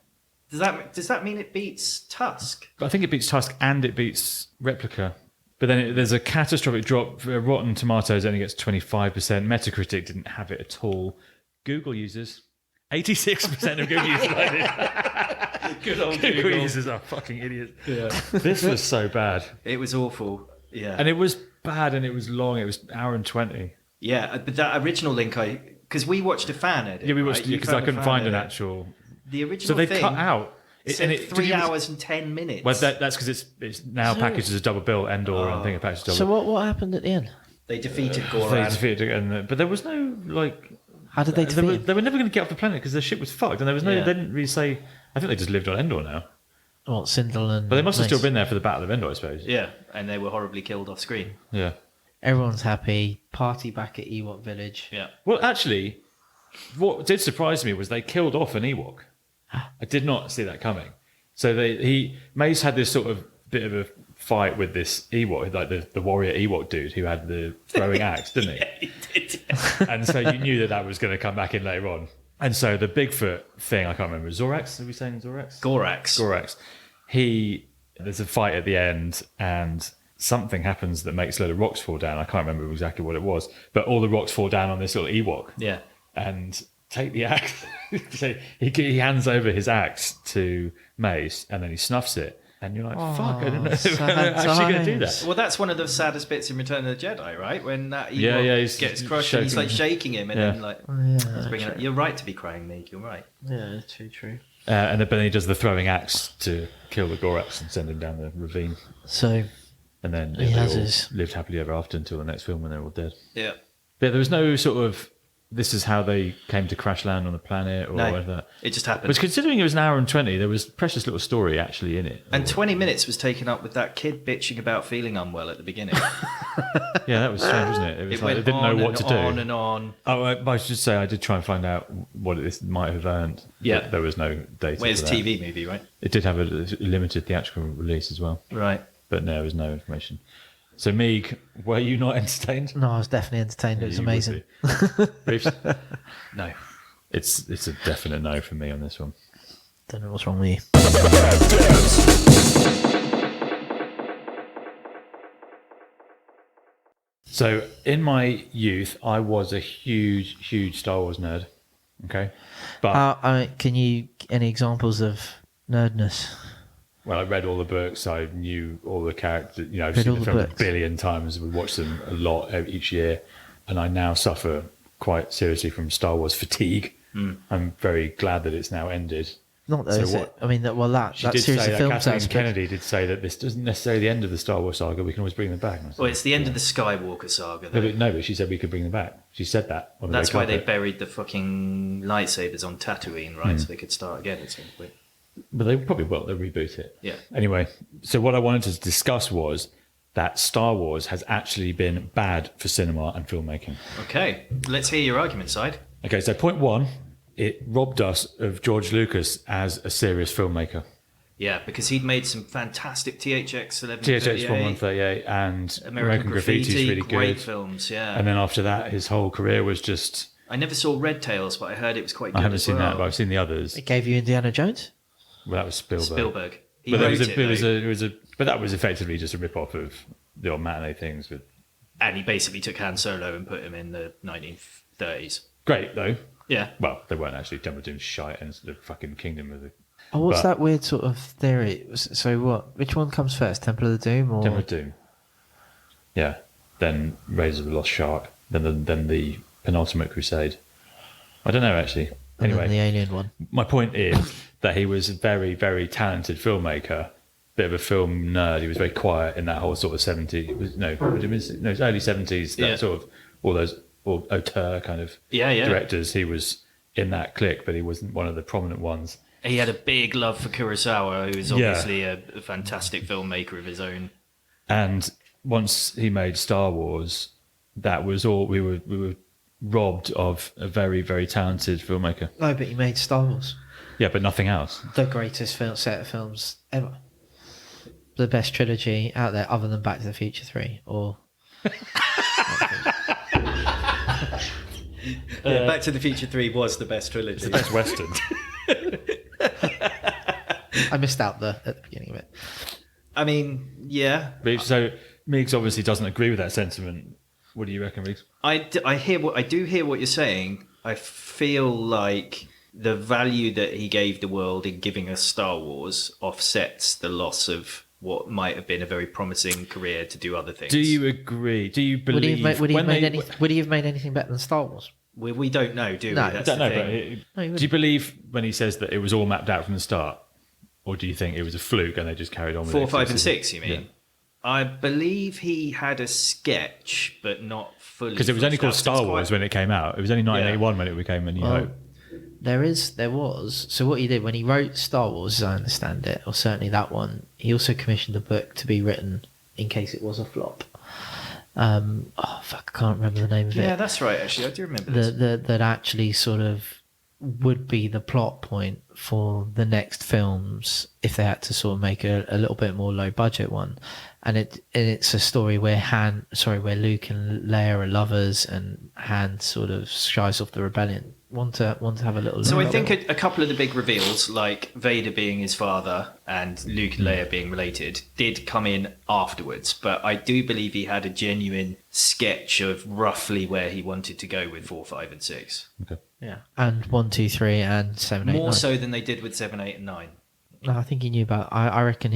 Does that mean it beats Tusk? But I think it beats Tusk and it beats Replica. But then there's a catastrophic drop. Rotten Tomatoes only gets 25%. Metacritic didn't have it at all. Google users, 86% of Google users like it. Good old Google users are fucking idiots. Yeah. This was so bad. It was awful. Yeah. And it was bad and it was long. It was an hour and 20. Yeah, but that original link, because we watched a fan edit. Yeah, we watched right? it You because I found a couldn't fan find an edit. actual... The original So they've thing cut out... said did 3 you- hours and 10 minutes. Well, that's because it's now packaged as a double bill, Endor, and thing packaged as a So double. what happened at the end? They defeated They Goran. defeated it, but there was no How did they they defeat were him? never going to get off the planet because their ship was fucked, and there was no. Yeah. They didn't really say. I think they just lived on Endor now, What, Sindel and but they must have Mace? still been there for the Battle of Endor, I suppose. Yeah, and they were horribly killed off screen. Yeah. Everyone's happy. Party back at Ewok Village. Yeah. Well, actually, what did surprise me was they killed off an Ewok. I did not see that coming. So Mace had this sort of bit of a fight with this Ewok, like the warrior Ewok dude who had the throwing axe, didn't he? He did. And so you knew that was going to come back in later on. And so the Bigfoot thing, I can't remember. Zorax? Are we saying Zorax? Gorax. Gorax. There's a fight at the end, and something happens that makes a load of rocks fall down. I can't remember exactly what it was, but all the rocks fall down on this little Ewok. Yeah. And take the axe. So he hands over his axe to Mace, and then he snuffs it. And you're like, fuck, I don't know if I'm actually going to do that. Well, that's one of the saddest bits in Return of the Jedi, right? When that he gets crushed and he's like shaking him, and then like, you're right to be crying, Meek. You're right. Yeah, it's true. And then he does the throwing axe to kill the Gorax and send him down the ravine. So, and then they all lived happily ever after until the next film when they're all dead. Yeah. But there was no sort of, this is how they came to crash land on the planet or whatever. It just happened. But considering it was an hour and 20, there was a precious little story actually in it. And 20 minutes was taken up with that kid bitching about feeling unwell at the beginning. Yeah, that was strange, wasn't it? It was like they didn't know what to do. On and on. Oh, I should say I did try and find out what this might have earned. Yeah. There was no data. Well, it's a TV movie, right? It did have a limited theatrical release as well. Right. But no, there was no information. So, Meeg, were you not entertained? No, I was definitely entertained. It was amazing. Reeves? No. It's a definite no for me on this one. Don't know what's wrong with you. So, in my youth, I was a huge Star Wars nerd. Okay, but can you any examples of nerdness? Well, I read all the books. I knew all the characters. I've seen the film a billion times. We watched them a lot each year, and I now suffer quite seriously from Star Wars fatigue. I'm very glad that it's now ended. Not though, is it? I mean, that series of films. Kathleen Kennedy did say that this isn't necessarily the end of the Star Wars saga. We can always bring them back. Well, it's the end of the Skywalker saga. No, but she said we could bring them back. She said that. That's why they buried the fucking lightsabers on Tatooine, right? So they could start again at some point. But they probably will. They'll reboot it. Yeah. Anyway, so what I wanted to discuss was that Star Wars has actually been bad for cinema and filmmaking. Okay, let's hear your argument, Side. Okay, so point one, it robbed us of George Lucas as a serious filmmaker. Yeah, because he'd made some fantastic THX 1138 and American Graffiti is really good. Great films, yeah. And then after that, his whole career was just... I never saw Red Tails, but I heard it was quite good. I haven't seen that, but I've seen the others. It gave you Indiana Jones? Well, that was Spielberg. He wrote but that was effectively just a rip-off of the old matinee things. And he basically took Han Solo and put him in the 1930s. Great, though. Yeah. Well, they weren't actually. Temple of Doom's shite, and it's the fucking Kingdom of the... Oh, what's that weird sort of theory? So what? Which one comes first, Temple of the Doom or... Temple of Doom. Yeah. Then Raiders of the Lost Shark. Then the penultimate Crusade. I don't know, actually. Anyway, the Alien one. My point is that he was a very, very talented filmmaker, bit of a film nerd. He was very quiet in that whole sort of 70s. It was early 70s. That sort of all those auteur kind of directors. He was in that clique, but he wasn't one of the prominent ones. He had a big love for Kurosawa, who's obviously a fantastic filmmaker of his own. And once he made Star Wars, that was all. We were robbed of a very, very talented filmmaker. No, but he made Star Wars. Yeah, but nothing else. The greatest set of films ever. The best trilogy out there, other than Back to the Future 3, or... Back to the Future 3 was the best trilogy. It's the best Western. I missed out at the beginning of it. I mean, yeah. So Meeks obviously doesn't agree with that sentiment. What do you reckon, Meeks? I do hear what you're saying. I feel like the value that he gave the world in giving us Star Wars offsets the loss of what might have been a very promising career to do other things. Do you agree? Do you believe? Would he have made anything better than Star Wars? We don't know, do we? No, that's don't know. But do you believe when he says that it was all mapped out from the start, or do you think it was a fluke and they just carried on with 4, 5, and 6? You mean? Yeah. I believe he had a sketch, but not fully. Because it was only called Star Wars when it came out. It was only 1981 when it became A New Hope. There was. So what he did when he wrote Star Wars, as I understand it, or certainly that one, he also commissioned a book to be written in case it was a flop. I can't remember the name of it. Yeah, that's right. Actually, I do remember this. That actually sort of would be the plot point for the next films if they had to sort of make a little bit more low budget one, and it's a story where Luke and Leia are lovers, and Han sort of shies off the rebellion. Want to have a little. So I think a couple of the big reveals, like Vader being his father and Luke and Leia being related, did come in afterwards. But I do believe he had a genuine sketch of roughly where he wanted to go with 4, 5, and 6. Okay. Yeah, and 1, 2, 3, and 7, 8, 9. More so than they did with 7, 8, and 9. No, I think he knew about. I reckon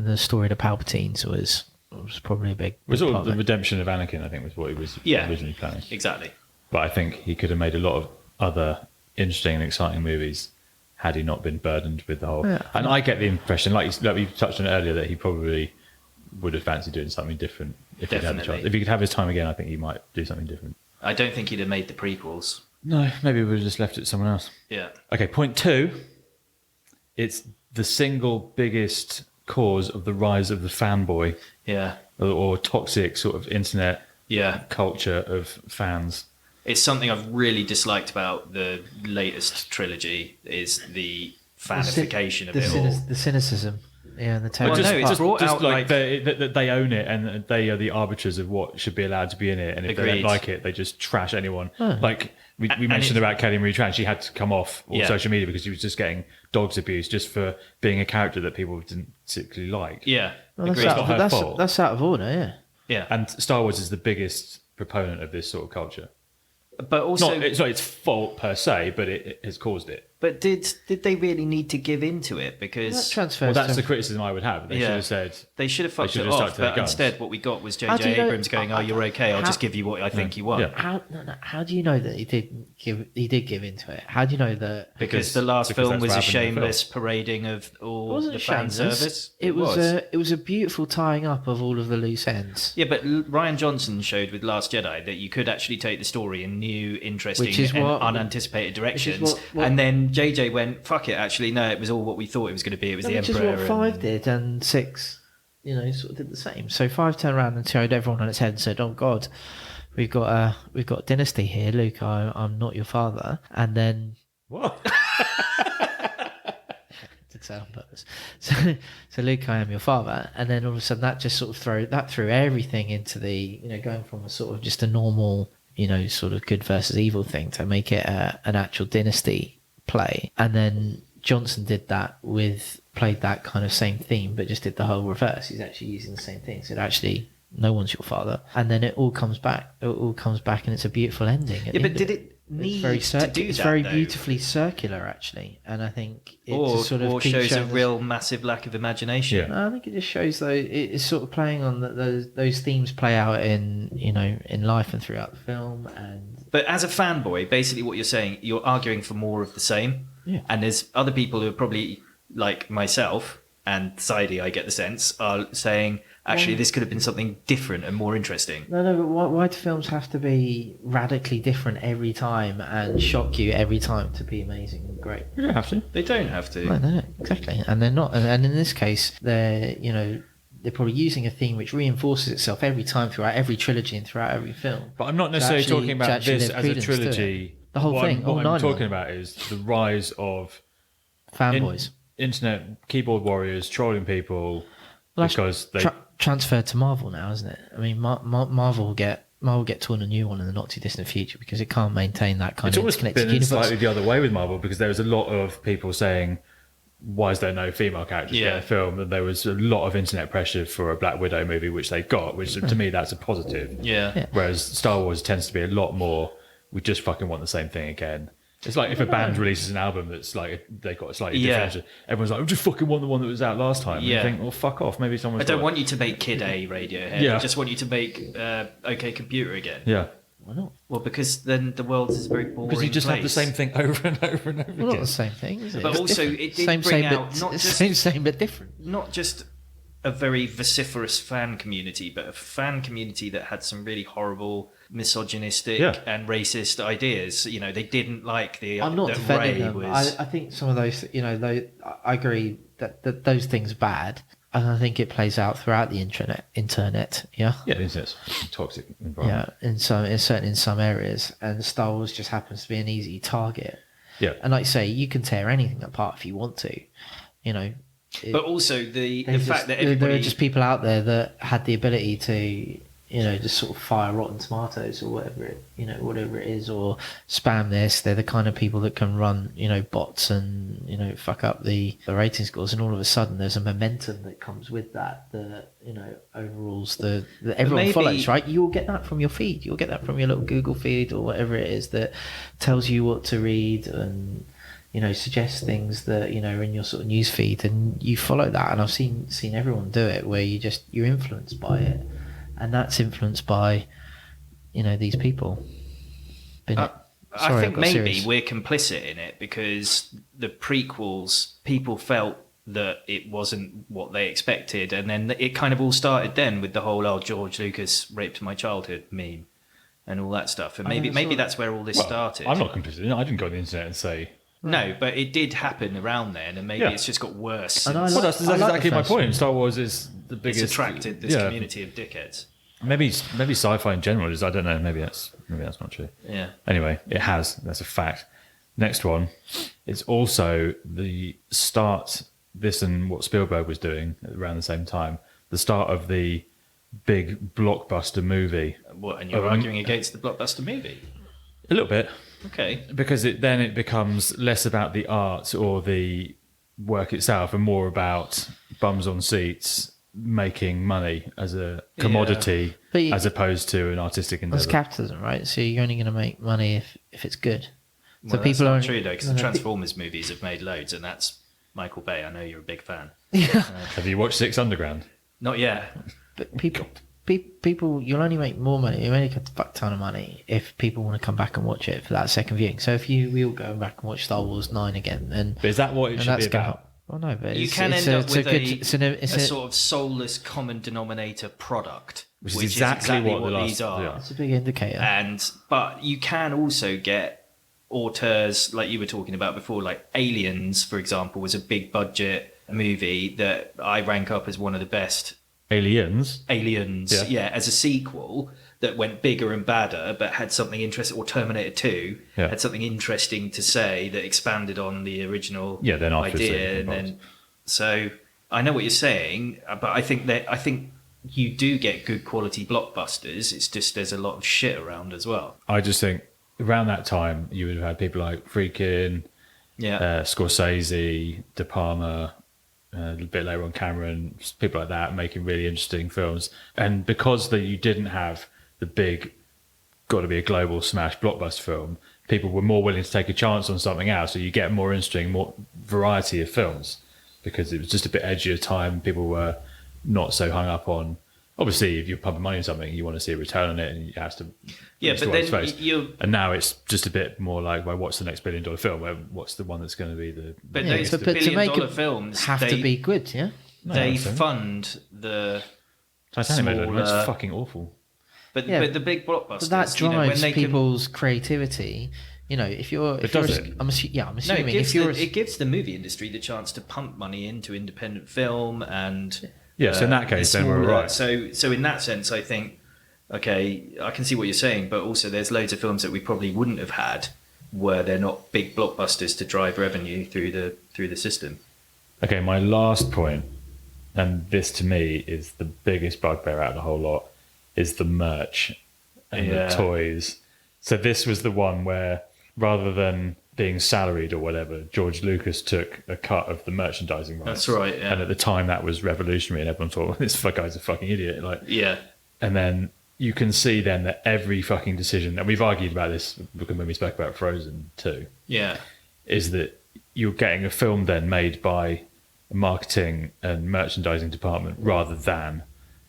the story of the Palpatines was probably a big. It was all part the of it. redemption of Anakin, I think, was what he was originally planning. Exactly. But I think he could have made a lot of other interesting and exciting movies had he not been burdened with the whole. Yeah. And I get the impression, like we touched on earlier, that he probably would have fancied doing something different if he'd had the chance. If he could have his time again, I think he might do something different. I don't think he'd have made the prequels. No, maybe we would have just left it to someone else. Yeah. Okay, point 2. It's the single biggest cause of the rise of the fanboy Yeah. or toxic sort of internet Yeah. culture of fans. It's something I've really disliked about the latest trilogy is the fanification of it all. The cynicism. Yeah, and the Well, total. no, it's brought out like they own it and they are the arbiters of what should be allowed to be in it. And if they Agreed. don't like it, they just trash anyone. Oh. Like we mentioned about Kelly Marie Tran, she had to come off all Yeah. social media because she was just getting dogs abuse just for being a character that people didn't particularly like. Yeah. Well, Agreed. not her fault. that's out of order. Yeah. Yeah. And Star Wars is the biggest proponent of this sort of culture. But also, It's not its fault per se, but it has caused it. but did they really need to give into it? That Because transfers. Well, that's to- the criticism I would have. They Yeah. should have said, they should have fucked should it have stuck off. to their But guns. instead, what we got was How do J.J. you know- Abrams going, "Oh, you're okay. I'll how- just give you what I think you want." Yeah. How do you know that he did give into it? How do you know that? Because the last because film that's was what a happened in the shameless parading of It all wasn't the fan shameless. service. It was a beautiful tying up of all of the loose ends. Yeah, but Ryan Johnson showed with Last Jedi that you could actually take the story in new, interesting, Which is and what- unanticipated directions. what- And then JJ went, "Fuck it, actually, no, it was all what we thought it was going to be. It was the Which is Emperor." what 5 did, and 6, sort of did the same. So 5 turned around and turned everyone on its head and said, "Oh God, we've got a dynasty here, Luke. I'm not your father." And then what? did say on purpose. So Luke, I am your father. And then all of a sudden, that just sort of threw everything into the going from a sort of just a normal sort of good versus evil thing to make it an actual dynasty play. And then Johnson played that kind of same theme, but just did the whole reverse. He's actually using the same thing. Said, actually, no one's your father. And then it all comes back. And it's a beautiful ending. Yeah, but did it need to do It's that? very though? beautifully circular, actually. And I think it Or just sort of keeps shows a showing us- real massive lack of imagination. Yeah. No, I think it just shows though it's sort of playing on those themes play out in in life and throughout the film. And But as a fanboy, basically what you're saying, you're arguing for more of the same. Yeah. And there's other people who are probably like myself and Sidey, I get the sense, are saying, actually, this could have been something different and more interesting. no, but why do films have to be radically different every time and shock you every time to be amazing and great? You don't have to. They don't have to. No, they don't. Exactly, and they're not. And in this case, they're probably using a theme which reinforces itself every time throughout every trilogy and throughout every film. But I'm not necessarily talking about this as a trilogy. The whole thing, all What 9 I'm of them. talking about is the rise of Fanboys. internet keyboard warriors trolling people Well, because they. Transferred to Marvel now, isn't it? I mean, Marvel will get torn a new one in the not too distant future because it can't maintain that kind It's of always interconnected been universe. slightly the other way with Marvel because there was a lot of people saying, "Why is there no female characters in a film?" And there was a lot of internet pressure for a Black Widow movie, which they got, which to me that's a positive. Yeah. Whereas Star Wars tends to be a lot more. We just fucking want the same thing again. It's like if a band releases an album that's like they got a slightly different. Everyone's like, "I just fucking want the one that was out last time." And you think, "Well, fuck off." Maybe someone. I don't want you to make Kid A Radiohead. Yeah. I just want you to make OK Computer again. Yeah. Why not? Well, because then the world is a very boring Because you just have the place. same thing over and over and over Well, not again. the same thing, is it? But It's also, different. it did bring out not just same but different. not just a very vociferous fan community, but a fan community that had some really horrible, misogynistic and racist ideas. They didn't like the. I'm not that defending Rey them. was. I think some of those, I agree that those things are bad, and I think it plays out throughout the internet. Yeah. Yeah, it's a toxic environment. Yeah, in some areas, and Star Wars just happens to be an easy target. Yeah. And like you say, you can tear anything apart if you want to, you know. But also the There's fact that there everybody... are just people out there that had the ability to, you know, just sort of fire Rotten Tomatoes or whatever it is, or spam this. They're the kind of people that can run, you know, bots and, you know, fuck up the rating scores, and all of a sudden there's a momentum that comes with that, you know, overrules that everyone follows, right? You'll get that from your feed. You'll get that from your little Google feed or whatever it is that tells you what to read and, you know, suggests things that, you know, are in your sort of news feed, and you follow that. And I've seen everyone do it, where you're influenced by it. And that's influenced by, you know, these people. I think maybe we're complicit in it, because the prequels, people felt that it wasn't what they expected, and then it kind of all started then with the whole George Lucas raped my childhood meme and all that stuff. And maybe that's where all this started. I'm not complicit. I didn't go on the internet and say... No, but it did happen around then, and maybe it's just got worse. That's exactly my point. Star Wars is the biggest... It's attracted this community of dickheads. Maybe sci-fi in general is, I don't know, maybe that's not true. Yeah. Anyway, it has. That's a fact. Next one. It's also the start, this and what Spielberg was doing around the same time, the start of the big blockbuster movie. What, and you're arguing against the blockbuster movie? A little bit. Okay. Because then it becomes less about the art or the work itself and more about bums on seats making money as a commodity, as opposed to an artistic endeavor. That's capitalism, right? So you're only going to make money if it's good. Well, so that's not true, though, because the Transformers movies have made loads, and that's Michael Bay. I know you're a big fan. Have you watched Six Underground? Not yet. But people, you'll only make more money. You make a fuck ton of money if people want to come back and watch it for that second viewing. So if we all go back and watch Star Wars 9 again, but is that what it should be about? Well, no, but you can end up with a sort of soulless common denominator product, which is exactly what these are. It's a big indicator. But you can also get auteurs like you were talking about before, like Aliens, for example, was a big budget movie that I rank up as one of the best. Aliens, as a sequel that went bigger and badder, but had something interesting, or Terminator 2 had something interesting to say that expanded on the original idea. And then, so I know what you're saying, but I think you do get good quality blockbusters. It's just there's a lot of shit around as well. I just think around that time you would have had people like Friedkin, Scorsese, De Palma. A bit later on, Cameron, people like that making really interesting films. And because you didn't have the big, got to be a global smash blockbuster film, people were more willing to take a chance on something else. So you get more interesting, more variety of films, because it was just a bit edgier time. People were not so hung up on. Obviously, if you're pumping money in something, you want to see a return on it, and it has to. Yeah, but then and now it's just a bit more like, well, what's the next $1 billion film? What's the one that's going to be the? But those $1 billion films have to be good, yeah. They fund the. Titanic looks fucking awful. But the big blockbusters, but that drives people's creativity. You know, if you're, I'm assuming it gives the movie industry the chance to pump money into independent film and. Yes, in that case, then we're right. So in that sense, I think, okay, I can see what you're saying, but also there's loads of films that we probably wouldn't have had were they're not big blockbusters to drive revenue through the system. Okay, my last point, and this to me is the biggest bugbear out of the whole lot, is the merch and the toys. So this was the one where, rather than being salaried or whatever, George Lucas took a cut of the merchandising rights. That's right, yeah. And at the time that was revolutionary, and everyone thought, well, this guy's a fucking idiot. And then you can see then that every fucking decision, and we've argued about this when we spoke about Frozen 2, is that you're getting a film then made by a marketing and merchandising department rather than...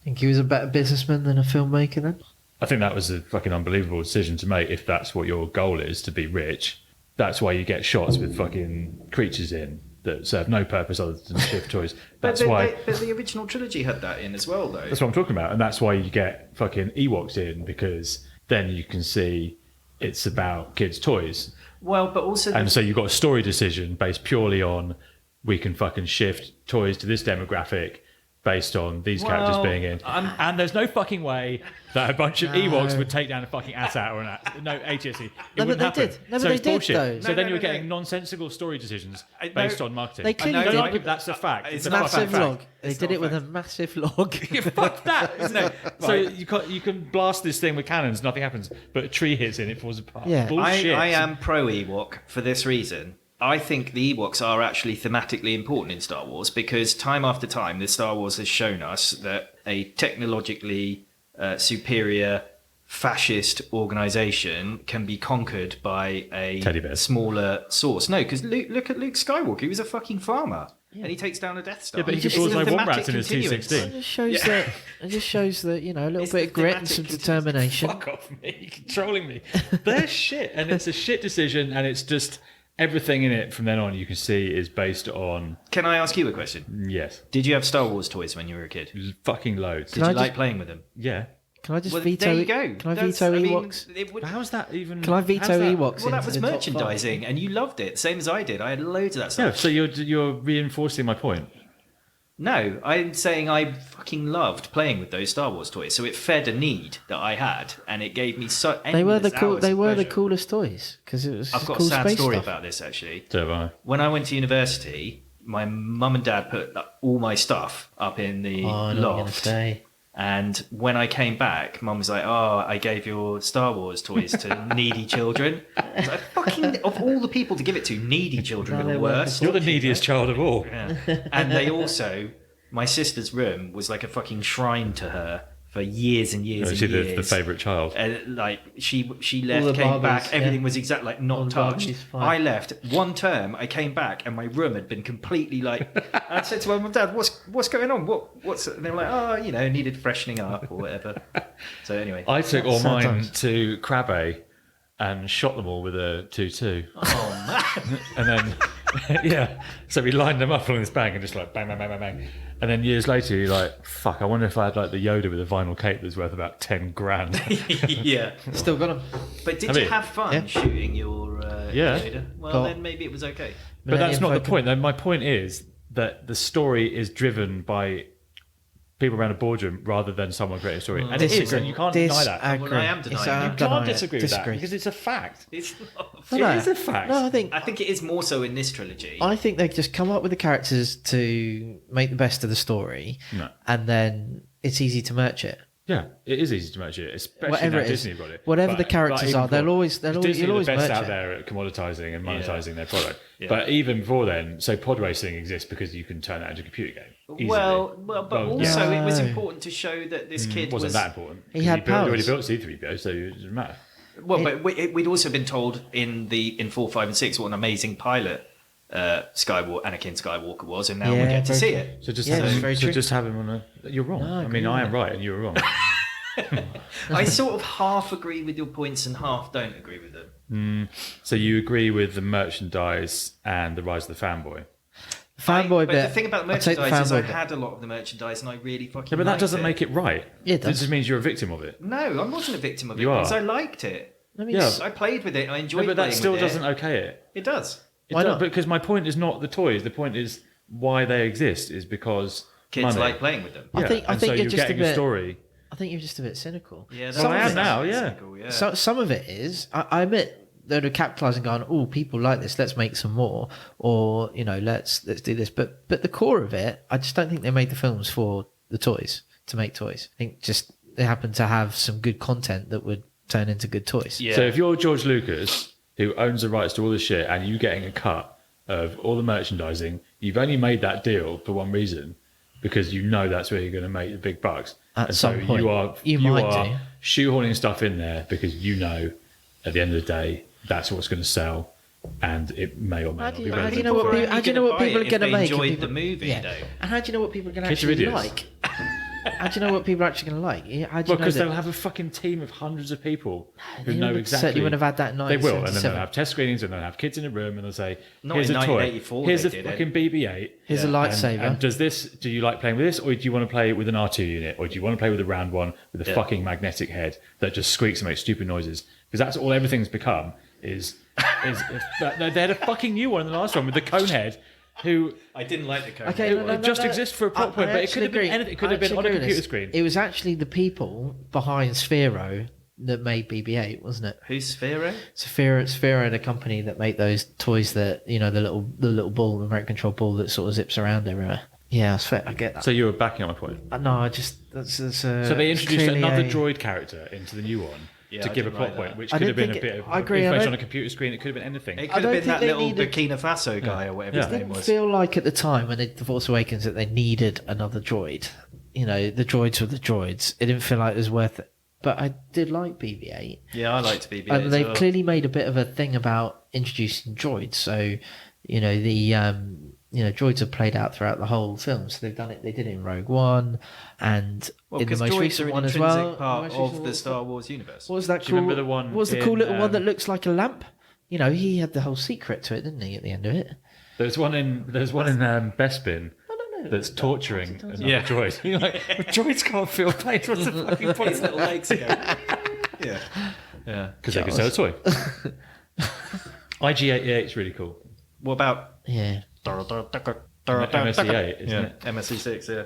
Think he was a better businessman than a filmmaker then? I think that was a fucking unbelievable decision to make if that's what your goal is, to be rich. That's why you get shots with fucking creatures in that serve no purpose other than shift toys. But the original trilogy had that in as well, though. That's what I'm talking about. And that's why you get fucking Ewoks in, because then you can see it's about kids' toys. Well, but also... And so you've got a story decision based purely on we can fucking shift toys to this demographic based on these characters being in. And there's no fucking way that a bunch of Ewoks would take down a fucking AT-AT or no ATST. No, but they did. No, but they did, though. So then you're getting nonsensical story decisions based on marketing. They clearly don't did. argue that's a fact. It's a a massive fucking log. fact. They did it with a massive log. Fuck that. No. So you can blast this thing with cannons, nothing happens, but a tree hits and it falls apart. Yeah. Bullshit. I am pro Ewok for this reason. I think the Ewoks are actually thematically important in Star Wars because time after time, the Star Wars has shown us that a technologically superior fascist organization can be conquered by a smaller source. No, because look at Luke Skywalker. He was a fucking farmer. Yeah. And he takes down a Death Star. Yeah, but he can bullseye womp rats in his T-16. It just shows that, a little bit of grit and some determination. Fuck off me. You're controlling me. They're shit. And it's a shit decision. And it's just everything in it from then on you can see is based on... Can I ask you a question? Yes. Did you have Star Wars toys when you were a kid? It was fucking loads. Did you like playing with them? Yeah. Can I just veto? There you go. Can I veto Ewoks? How's that even? Can I veto Ewoks? Well, that was merchandising, and you loved it, same as I did. I had loads of that stuff. Yeah, so you're reinforcing my point. No, I'm saying I fucking loved playing with those Star Wars toys. So it fed a need that I had, and it gave me so. They were the coolest toys because it was. I've got cool a sad space story stuff. about this actually. So have I. When I went to university, my mum and dad put all my stuff up in the loft. And when I came back, Mum was like, "Oh, I gave your Star Wars toys to needy children." I was like, fucking, of all the people to give it to, needy children are the worst. You're the neediest child of all. Yeah. And they also, my sister's room was like a fucking shrine to her for years and years and years. The favourite child. And like she left, came back, everything was exactly like not touched. I left one term, I came back, and my room had been completely like. I said to my mum and dad, "What's going on? What's?" And they were like, "Oh, needed freshening up or whatever." So anyway, I took all mine to Crabbe and shot them all with a 2.2. Oh man! And then yeah, so we lined them up along this bank and just like bang, bang, bang, bang, bang. And then years later, you're like, fuck, I wonder if I had like the Yoda with a vinyl cape that's worth about 10 grand. Yeah. Still got them. But did you have fun shooting your Yoda? Well, then maybe it was okay. But that's not the point. My point is that the story is driven by people around a boardroom rather than someone creating a story. And it is, and you can't deny that. Well, I am denying it. You can't disagree with that because it's a fact. It's not. It is a fact. No, I think it is more so in this trilogy. I think they just come up with the characters to make the best of the story, and then it's easy to merch it. Yeah, it is easy to merch it, especially whatever now it is. Disney got it. Whatever the characters are, Disney you'll always are the best merch out it. there at commoditizing and monetizing their product. Yeah. But even before then, so pod racing exists because you can turn that into a computer game. Easily. But also it was important to show that this kid wasn't that important. He had powers. He already built C-3PO, so it doesn't matter. Well, but we'd also been told in 4, 5, and 6 what an amazing pilot Anakin Skywalker was, and now we get to see it. So just have him on a. You're wrong. No, I mean, I am right, and you're wrong. I sort of half agree with your points and half don't agree with them. So you agree with the merchandise and the rise of the fanboy? Fanboy but bit. the thing about the merchandise is I had a lot of the merchandise and I really fucking Yeah, but that doesn't make it right. Yeah, it does. This just means you're a victim of it. No, I wasn't a victim of it You are. because I liked it. I played with it. I enjoyed but playing that still with doesn't it. okay it. It does. Why not? Because my point is not the toys. The point is why they exist is because Kids money. like playing with them. I think so you're just getting a bit. story. I think you're just a bit cynical. Yeah, Well, I am now. Yeah. Cynical, yeah. So some of it is. I admit they're capitalising, going, "Oh, people like this. Let's make some more," or let's do this. But the core of it, I just don't think they made the films for the toys to make toys. I think just they happen to have some good content that would turn into good toys. Yeah. So if you're George Lucas, who owns the rights to all this shit, and you getting a cut of all the merchandising, you've only made that deal for one reason, because you know that's where you're going to make the big bucks. At and some so point, you might are do. shoehorning stuff in there because you know at the end of the day that's what's going to sell, and it may or may not be How relevant. do you know what people, how do you know what people are going to make? Enjoyed People- the movie, though. And how do you know what people are going to Kids are actually idiots. like? How do you know what people are actually going to like? How do you Well, know because that? they'll have a fucking team of hundreds of people who They know would exactly. certainly wouldn't have had that in They will, and then 1977. they'll have test screenings, and they'll have kids in a room, and they'll say, Not "Here's in a toy. 1984 Here's they a did fucking it. BB-8. Here's a lightsaber. And does this? Do you like playing with this, or do you want to play with an R2 unit, or do you want to play with a round one with a fucking magnetic head that just squeaks and makes stupid noises? Because that's all everything's become. Is they had a fucking new one in the last one with the cone head. who I didn't like the code. Okay, it would just exist for a plot point, but it could have been anything. It could have been on a computer screen. It was actually the people behind Sphero that made BB-8, wasn't it? Who's Sphero? Sphero, the company that make those toys that, you know, the little ball, the remote control ball that sort of zips around everywhere. Yeah, I get that. So you were backing up my point. No, I just so they introduced another droid character into the new one to give a plot point, which could have been a bit of information on a computer screen. It could have been anything. It could have been that little Burkina Faso guy or whatever his name was. I didn't feel like at the time when The Force Awakens that they needed another droid. You know, the droids were the droids. It didn't feel like it was worth it. But I did like BB-8. Yeah, I liked BB-8. And they clearly made a bit of a thing about introducing droids. So, you know, droids are played out throughout the whole film. So they've done it. They did it in Rogue One, and in the most recent one as well. Part of the Star Wars universe. What was that? Do you remember the one? What was the cool little one that looks like a lamp? You know, he had the whole secret to it, didn't he? At the end of it, there's one in Bespin. That's torturing another droid. You're like, droids can't feel pain. What's the fucking point? His little legs go. Yeah. Because they can sell a toy. IG-88 is really cool. What about MSE8, isn't it? MSE6, yeah.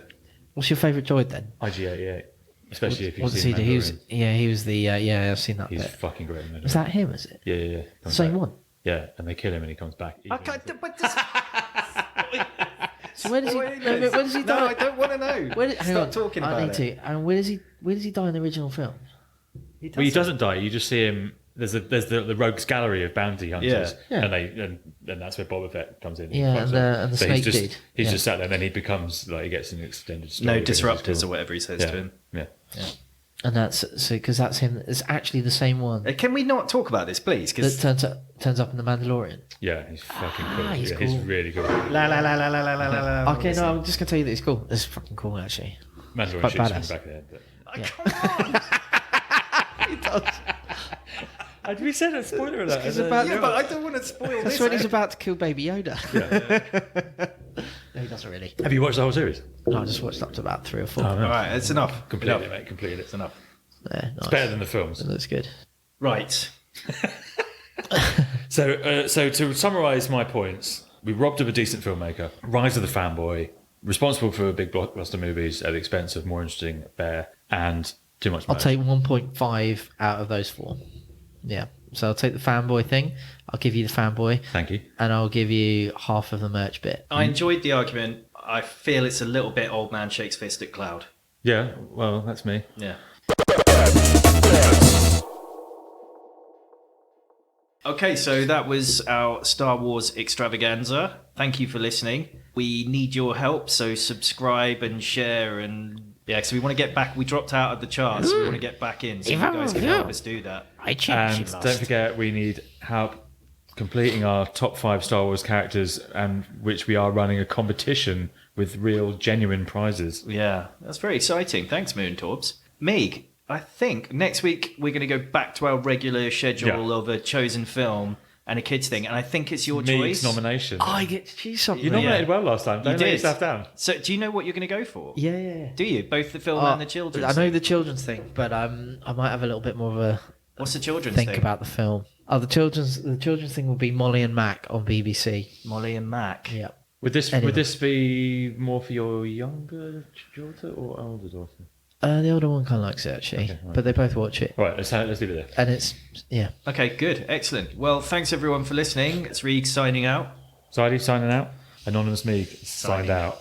What's your favourite droid then? IG-88. Especially if you've What's seen he? Mandalorian. He was the I've seen that. He's bit. fucking great in Mandalorian. Was that him? Is it? Yeah. The same one. Yeah, and they kill him and he comes back. So where does he? Where does he die? No, I don't want to know. Stop talking about it. I need to. And where does he die in the original film? He doesn't die. You just see him. There's the rogues gallery of bounty hunters, and that's where Boba Fett comes in. Yeah, and the snake dude. He's just sat there, and then he becomes like he gets an extended story. No disruptors or whatever he says to him. Yeah. And that's because that's him. It's actually the same one. Can we not talk about this, please? That turns up in the Mandalorian. Yeah, he's fucking cool. He's cool. He's really cool. La la la la la la la la. Okay, no, I'm just gonna tell you that it's cool. It's fucking cool, actually. Mandalorian shoots him in the back of the head. But... Come on. He does. We said a spoiler alert. But I don't want to spoil this. That's when he's about to kill Baby Yoda. Yeah. No, he doesn't really. Have you watched the whole series? No, I just watched up to about 3 or 4. All right, it's enough. Completely, mate. Completely. It's enough. Yeah, nice. It's better than the films. That's good. Right. So to summarise my points, we robbed of a decent filmmaker, Rise of the Fanboy, responsible for big blockbuster movies at the expense of more interesting fare, and too much money. I'll take 1.5 out of those 4. Yeah. So I'll take the fanboy thing. I'll give you the fanboy. Thank you. And I'll give you half of the merch bit. I enjoyed the argument. I feel it's a little bit old man shakes fist at Cloud. Yeah, well, that's me. Yeah. Okay, so that was our Star Wars extravaganza. Thank you for listening. We need your help, so subscribe and share and... Yeah, because we want to get back. We dropped out of the charts. So we want to get back in. So you guys can help us do that. And don't forget, we need help completing our top 5 Star Wars characters, and which we are running a competition with real, genuine prizes. Yeah, that's very exciting. Thanks, Moon Torbs. Meeg, I think next week we're going to go back to our regular schedule of a chosen film and a kids thing, and I think it's your Meeg's choice. nomination. I get to choose something. You nominated well last time. Don't let yourself down. So, do you know what you're going to go for? Yeah. Do you? Both the film and the children's I know the children's thing, but I might have a little bit more of a... What's the children's think thing? about the film. Oh, the children's thing will be Molly and Mac on BBC. Molly and Mac. Yeah. Would this be more for your younger daughter or older daughter? The older one kind of likes it, actually. Okay, right. But they both watch it. All right, let's leave it there. And it's... Yeah. Okay, good. Excellent. Well, thanks everyone for listening. It's Reeg signing out. Sidey signing out. Anonymous Meeg signed out.